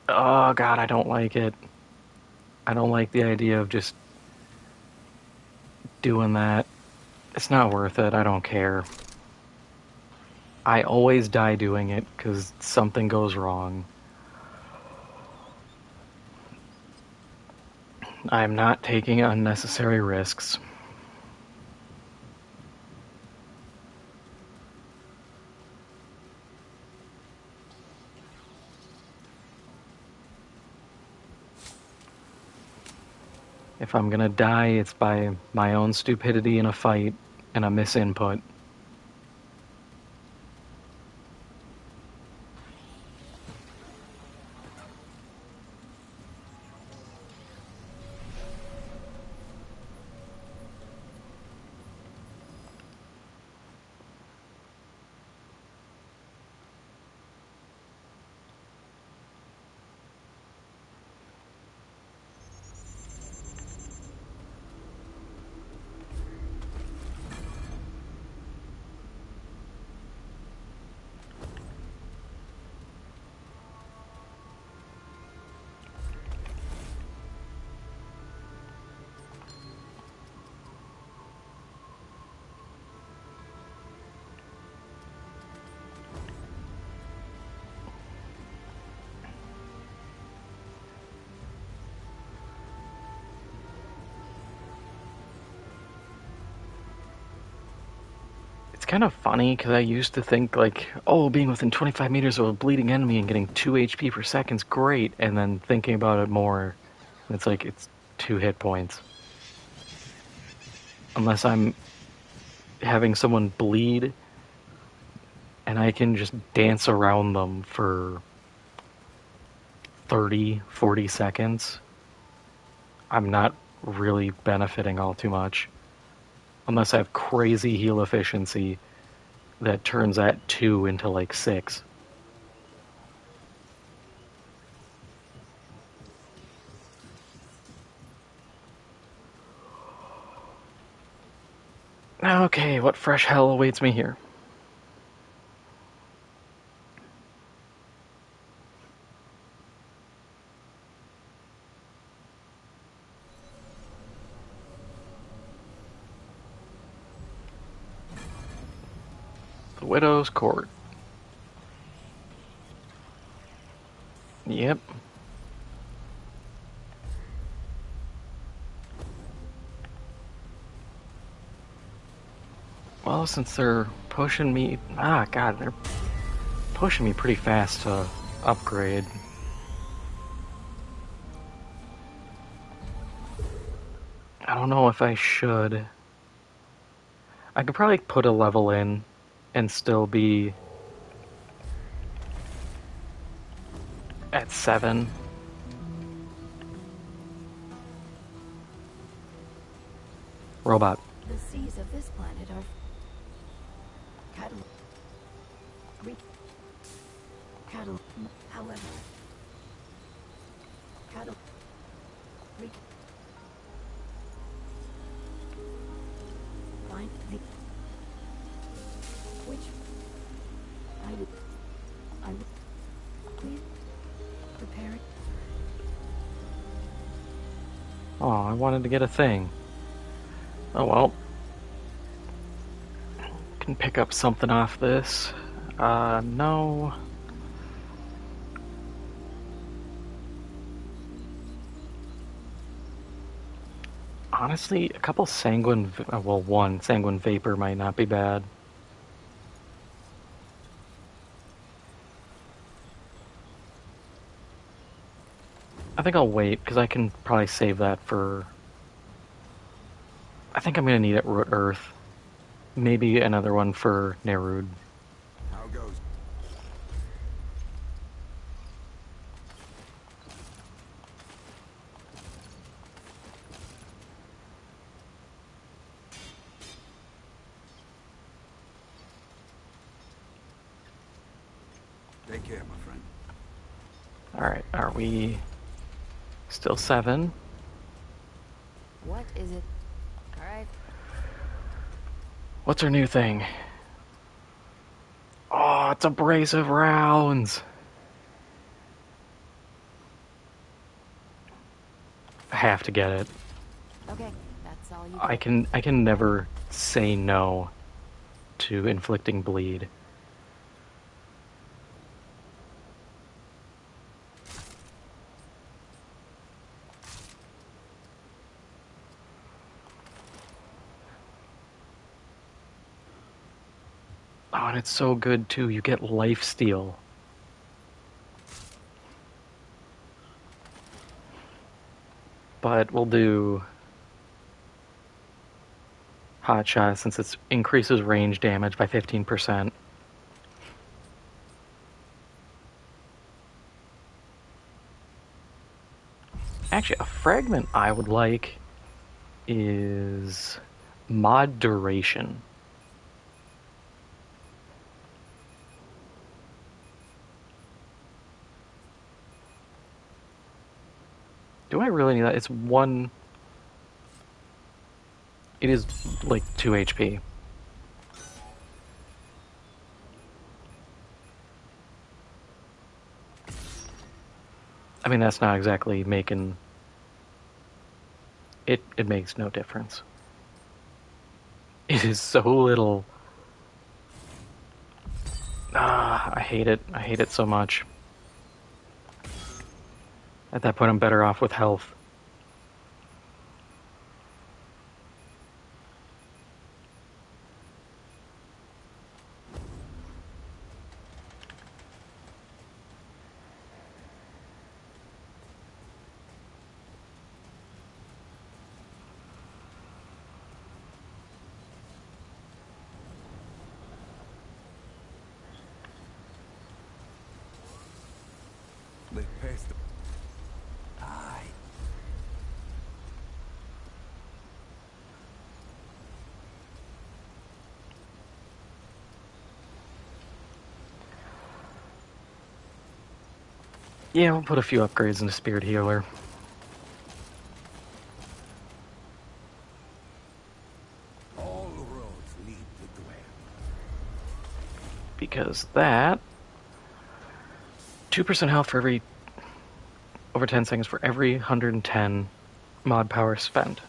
Oh god, I don't like it. I don't like the idea of just doing that. It's not worth it. I don't care. I always die doing it because something goes wrong. I'm not taking unnecessary risks. If I'm gonna die, it's by my own stupidity in a fight and a misinput. It's kind of funny because I used to think like, oh, being within 25 meters of a bleeding enemy and getting 2 HP per second's great, and then thinking about it more, it's like it's 2 hit points. Unless I'm having someone bleed and I can just dance around them for 30, 40 seconds, I'm not really benefiting all too much. Unless I have crazy heal efficiency that turns that 2 into like 6. Okay, what fresh hell awaits me here? Widow's Court. Yep. Well, since they're pushing me... Ah, God, they're pushing me pretty fast to upgrade. I don't know if I should. I could probably put a level in and still be at 7. Robot. The seas of this planet are cattle. However, cattle. Find the which I would please prepare it. Oh, I wanted to get a thing. Oh well. Can pick up something off this. No. Honestly, a couple sanguine... Well, one sanguine vapor might not be bad. I think I'll wait, because I can probably save that for... I think I'm going to need it Root Earth. Maybe another one for Nerud. How goes? Take care, my friend. Alright, are we still 7? What is it? All right. What's our new thing? Oh, it's abrasive rounds! I have to get it. Okay, that's all you. I can never say no to inflicting bleed. Oh, and it's so good too. You get lifesteal. But we'll do Hotshot since it increases range damage by 15%. Actually, a fragment I would like is Mod Duration. Do I really need that? It's 1... It is like 2 HP. I mean, that's not exactly making... It makes no difference. It is so little. Ah, I hate it. I hate it so much. At that point, I'm better off with health. Live past the... Aye. Yeah, we'll put a few upgrades into Spirit Healer. All roads lead to Dwell. Because that... 2% health for every... Over 10 seconds for every 110 mod power spent.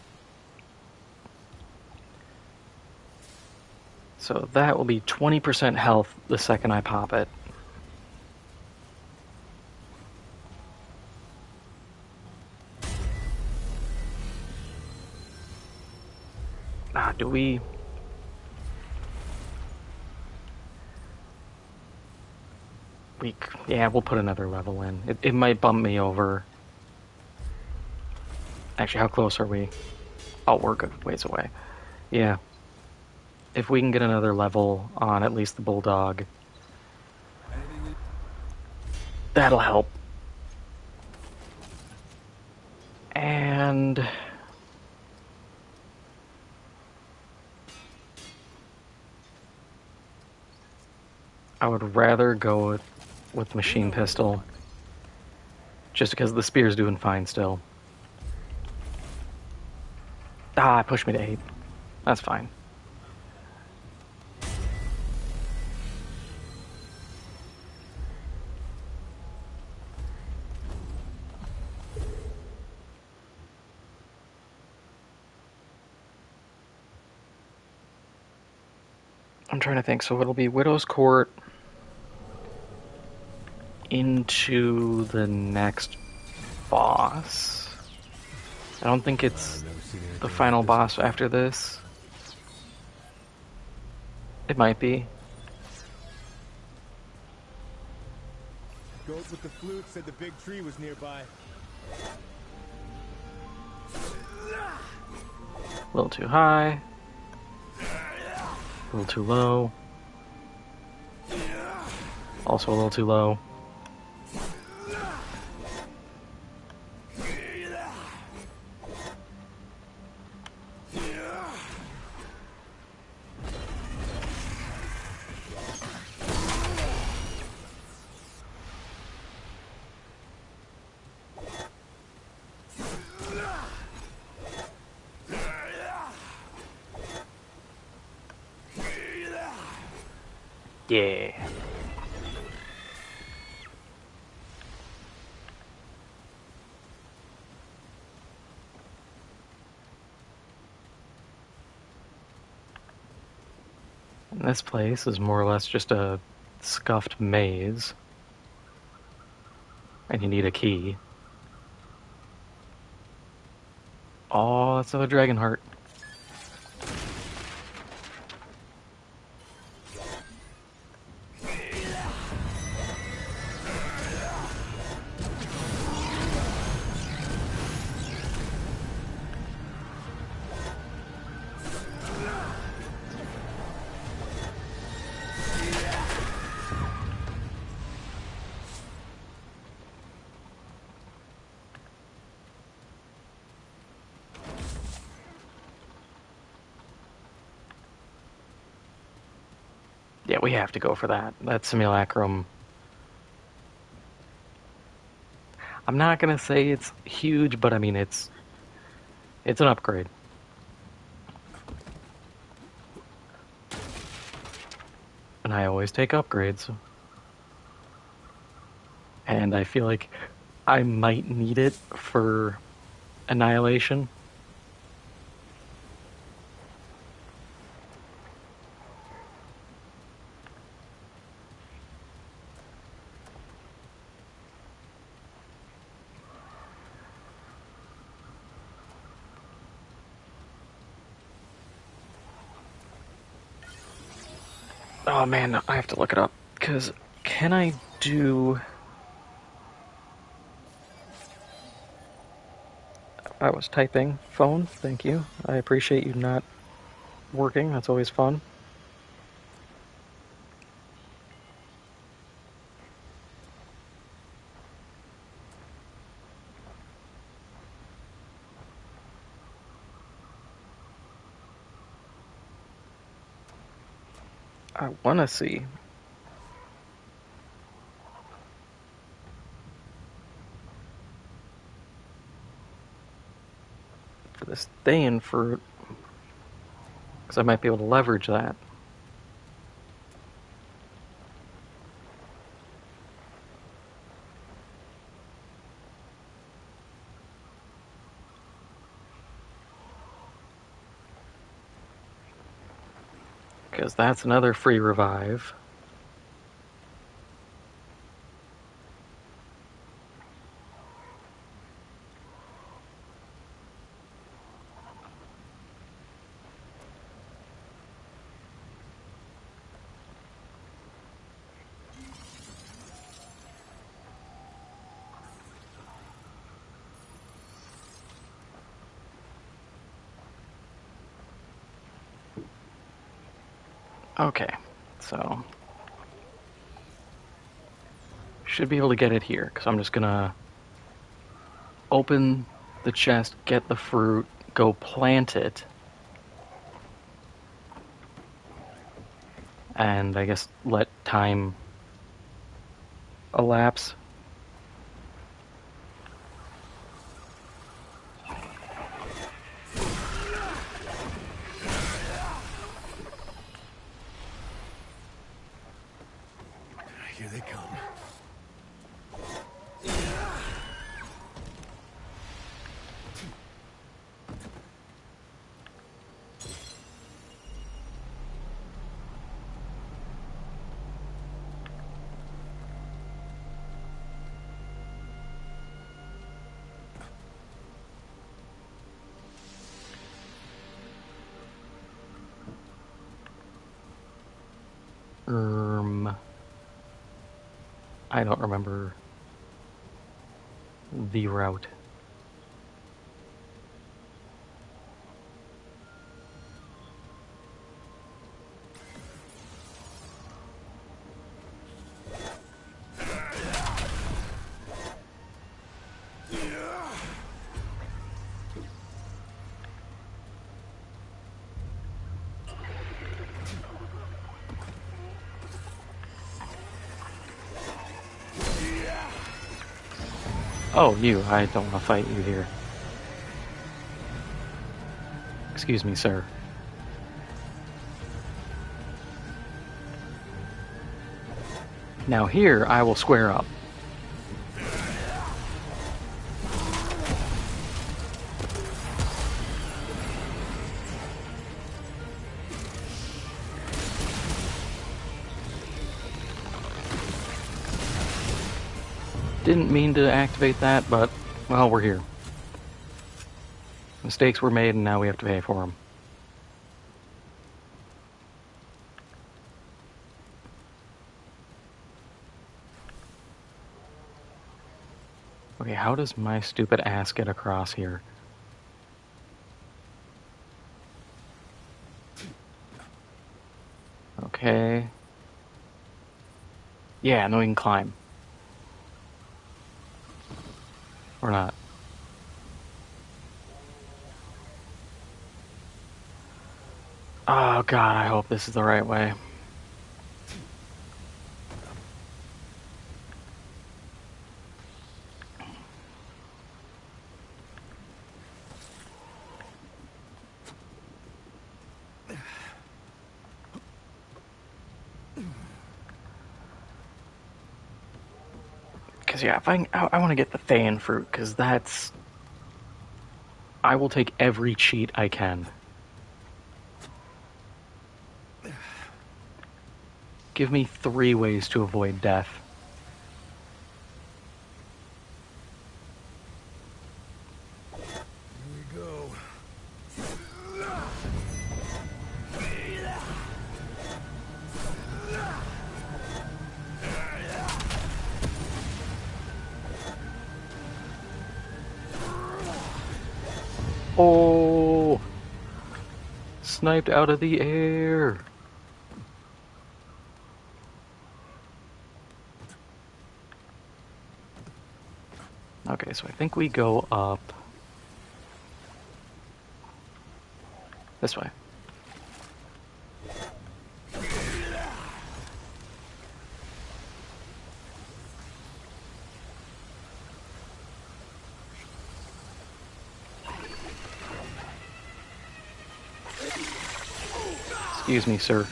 So that will be 20% health the second I pop it. Do we... Yeah, we'll put another level in. It might bump me over. Actually, how close are we? Oh, we're good ways away. Yeah. If we can get another level on at least the Bulldog, that'll help. And... I would rather go with machine pistol, just because the spear's doing fine still. It pushed me to 8. That's fine. I'm trying to think. So it'll be Widow's Court into the next boss. I don't think it's the final boss after this. It might be. Goat with the flute said the big tree was nearby. A little too high. A little too low. Also a little too low. Yeah. And this place is more or less just a scuffed maze. And you need a key. Oh, that's another dragon heart. Yeah, we have to go for that. That simulacrum. I'm not gonna say it's huge, but I mean it's an upgrade. And I always take upgrades. And I feel like I might need it for Annihilation. Oh man, I have to look it up. Because can I do... I was typing. Phone, thank you. I appreciate you not working. That's always fun. I want to see. For this Thayan fruit. Because I might be able to leverage that. Because that's another free revive. Okay, so should be able to get it here, because I'm just gonna open the chest, get the fruit, go plant it, and I guess let time elapse. Here they come. I don't remember the route. Oh, you. I don't want to fight you here. Excuse me, sir. Now here, I will square up. Didn't mean to activate that, but, well, we're here. Mistakes were made, and now we have to pay for them. Okay, how does my stupid ass get across here? Okay. Yeah, no, we can climb. Or not. Oh god, I hope this is the right way. Because, yeah, if I want to get the Thayan fruit, because that's... I will take every cheat I can. Give me 3 ways to avoid death. Here we go. Oh! Sniped out of the air! Okay, so I think we go up... this way. Excuse me, sir.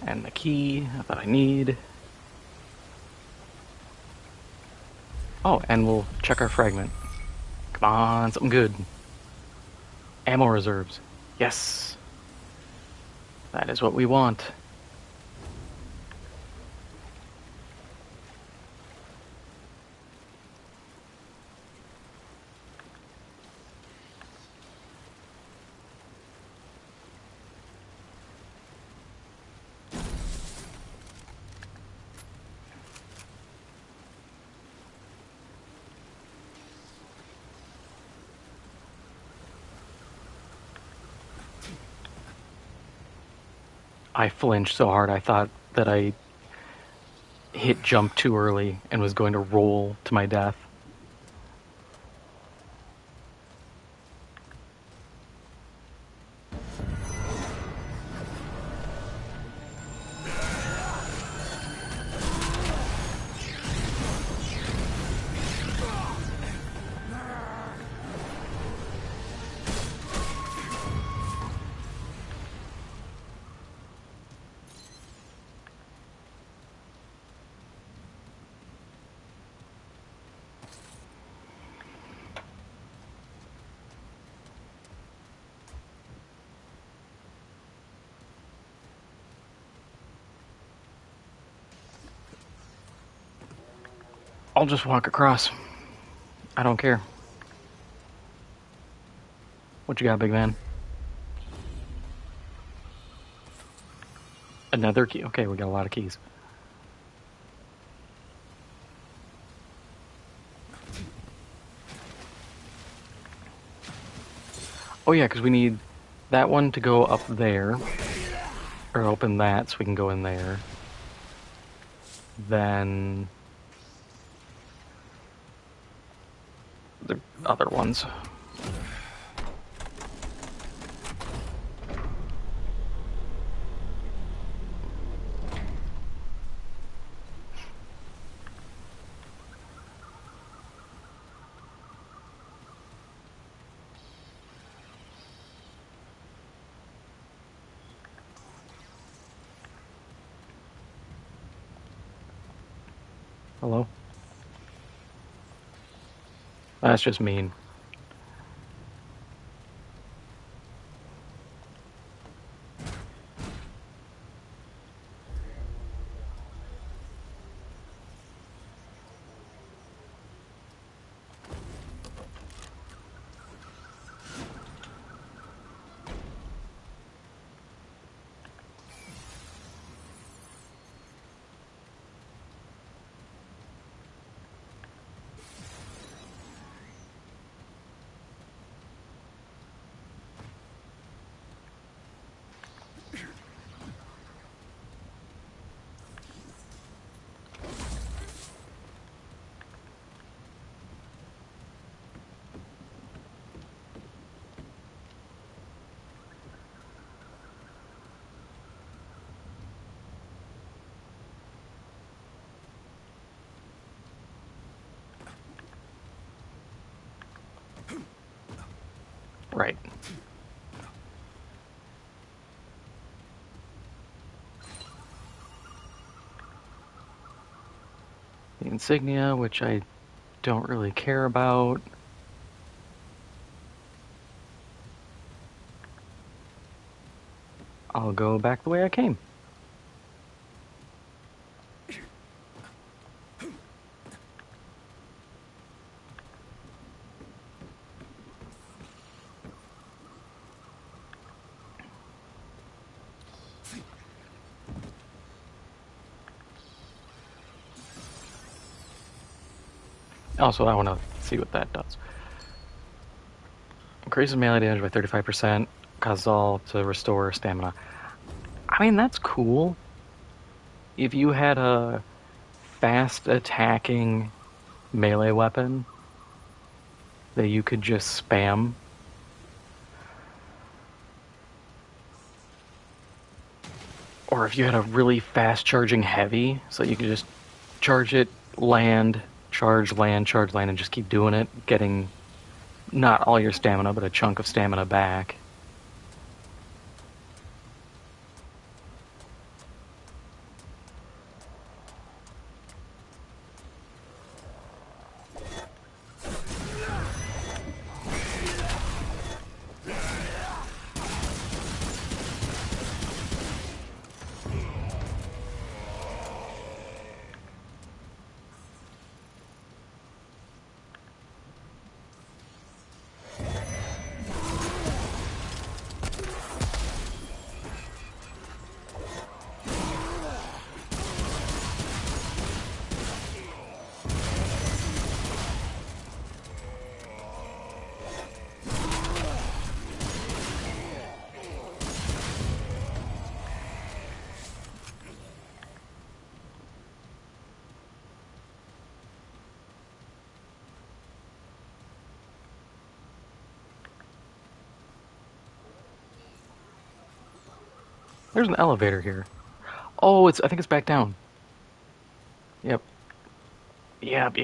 And the key that I need. Oh, and we'll check our fragment. Come on, something good. Ammo reserves. Yes. That is what we want. I flinched so hard I thought that I hit jump too early and was going to roll to my death. I'll just walk across. I don't care. What you got, big man? Another key. Okay, we got a lot of keys. Oh yeah, because we need that one to go up there. Or open that so we can go in there. Then the other ones. Hello? That's just mean. Right. The insignia, which I don't really care about. I'll go back the way I came. Also, I want to see what that does. Increases melee damage by 35%, causes all to restore stamina. I mean, that's cool. If you had a fast attacking melee weapon that you could just spam, or if you had a really fast charging heavy, so you could just charge it, land, charge, and just keep doing it, getting not all your stamina, but a chunk of stamina back. There's an elevator here. Oh, I think it's back down. Yep. Yep.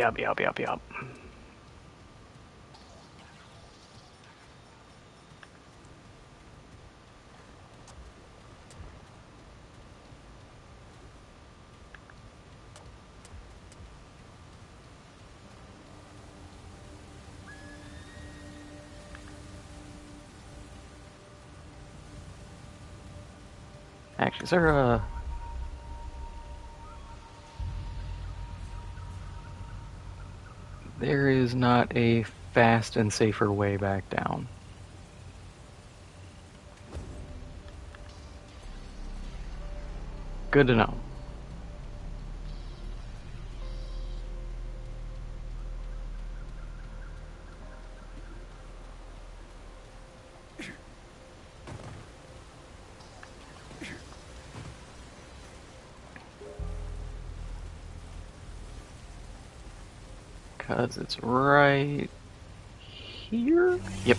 Actually, is there a... There is not a fast and safer way back down. Good to know. Because it's right here? Yep.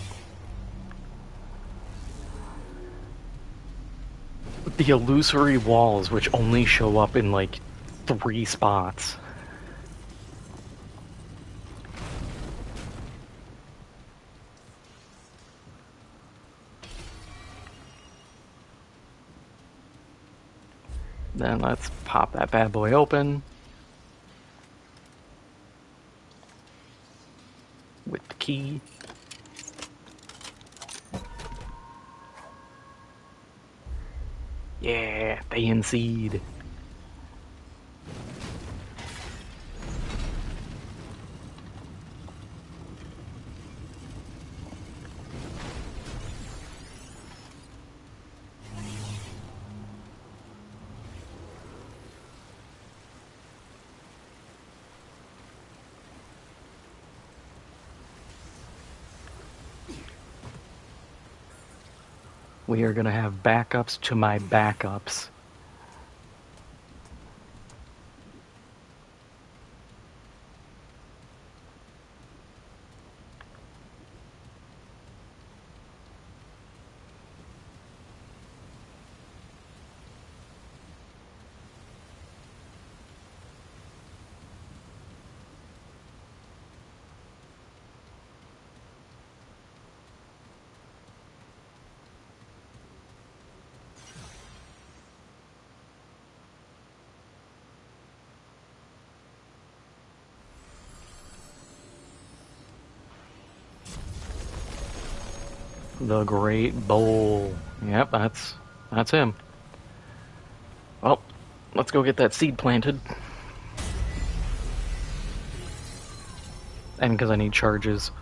The illusory walls, which only show up in like 3 spots. Then let's pop that bad boy open. With the key. Yeah, they seed. We are gonna have backups to my backups. The Great Bowl. Yep, that's him. Well, let's go get that seed planted. And because I need charges.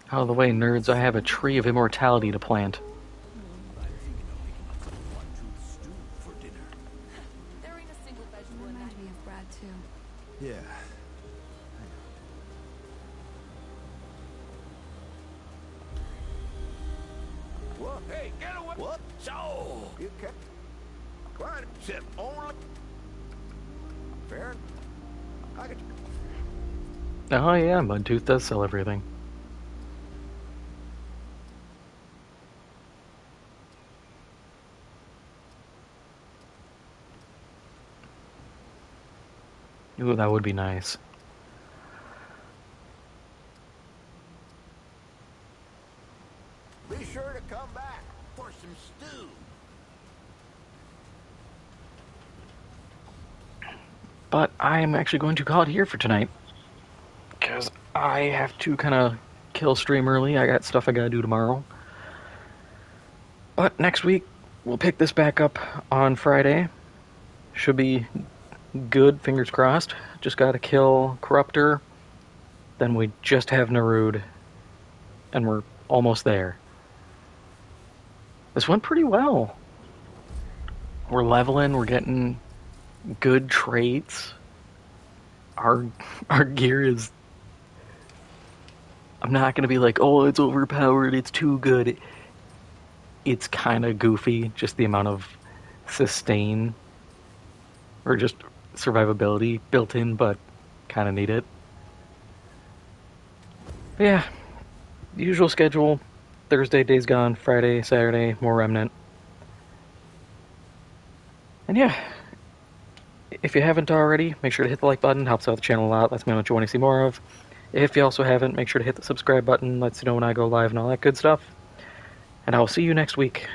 Out of the way, nerds, I have a tree of immortality to plant. I'm thinking of making a good one-tooth stew for dinner. There ain't a single vegetable in that. Remind me of Brad too. Yeah. What? Hey, get away! What? So you can't. Quiet. Sit only. Fair. I could. Oh yeah, Mudtooth does sell everything. Ooh, that would be nice. Be sure to come back for some stew. But I'm actually going to call it here for tonight. Because I have to kind of kill stream early. I got stuff I gotta do tomorrow. But next week, we'll pick this back up on Friday. Should be good, fingers crossed. Just gotta kill Corruptor. Then we just have Narud. And we're almost there. This went pretty well. We're leveling, we're getting good traits. Our gear is, I'm not gonna be like, oh, it's overpowered, it's too good. It's kind of goofy, just the amount of sustain or just survivability built in, but kind of need it. But yeah, usual schedule. Thursday, Days Gone. Friday, Saturday, more Remnant. And yeah, if you haven't already, make sure to hit the like button. Helps out the channel a lot. Lets me know what you want to see more of. If you also haven't, make sure to hit the subscribe button. Lets you know when I go live and all that good stuff. And I will see you next week.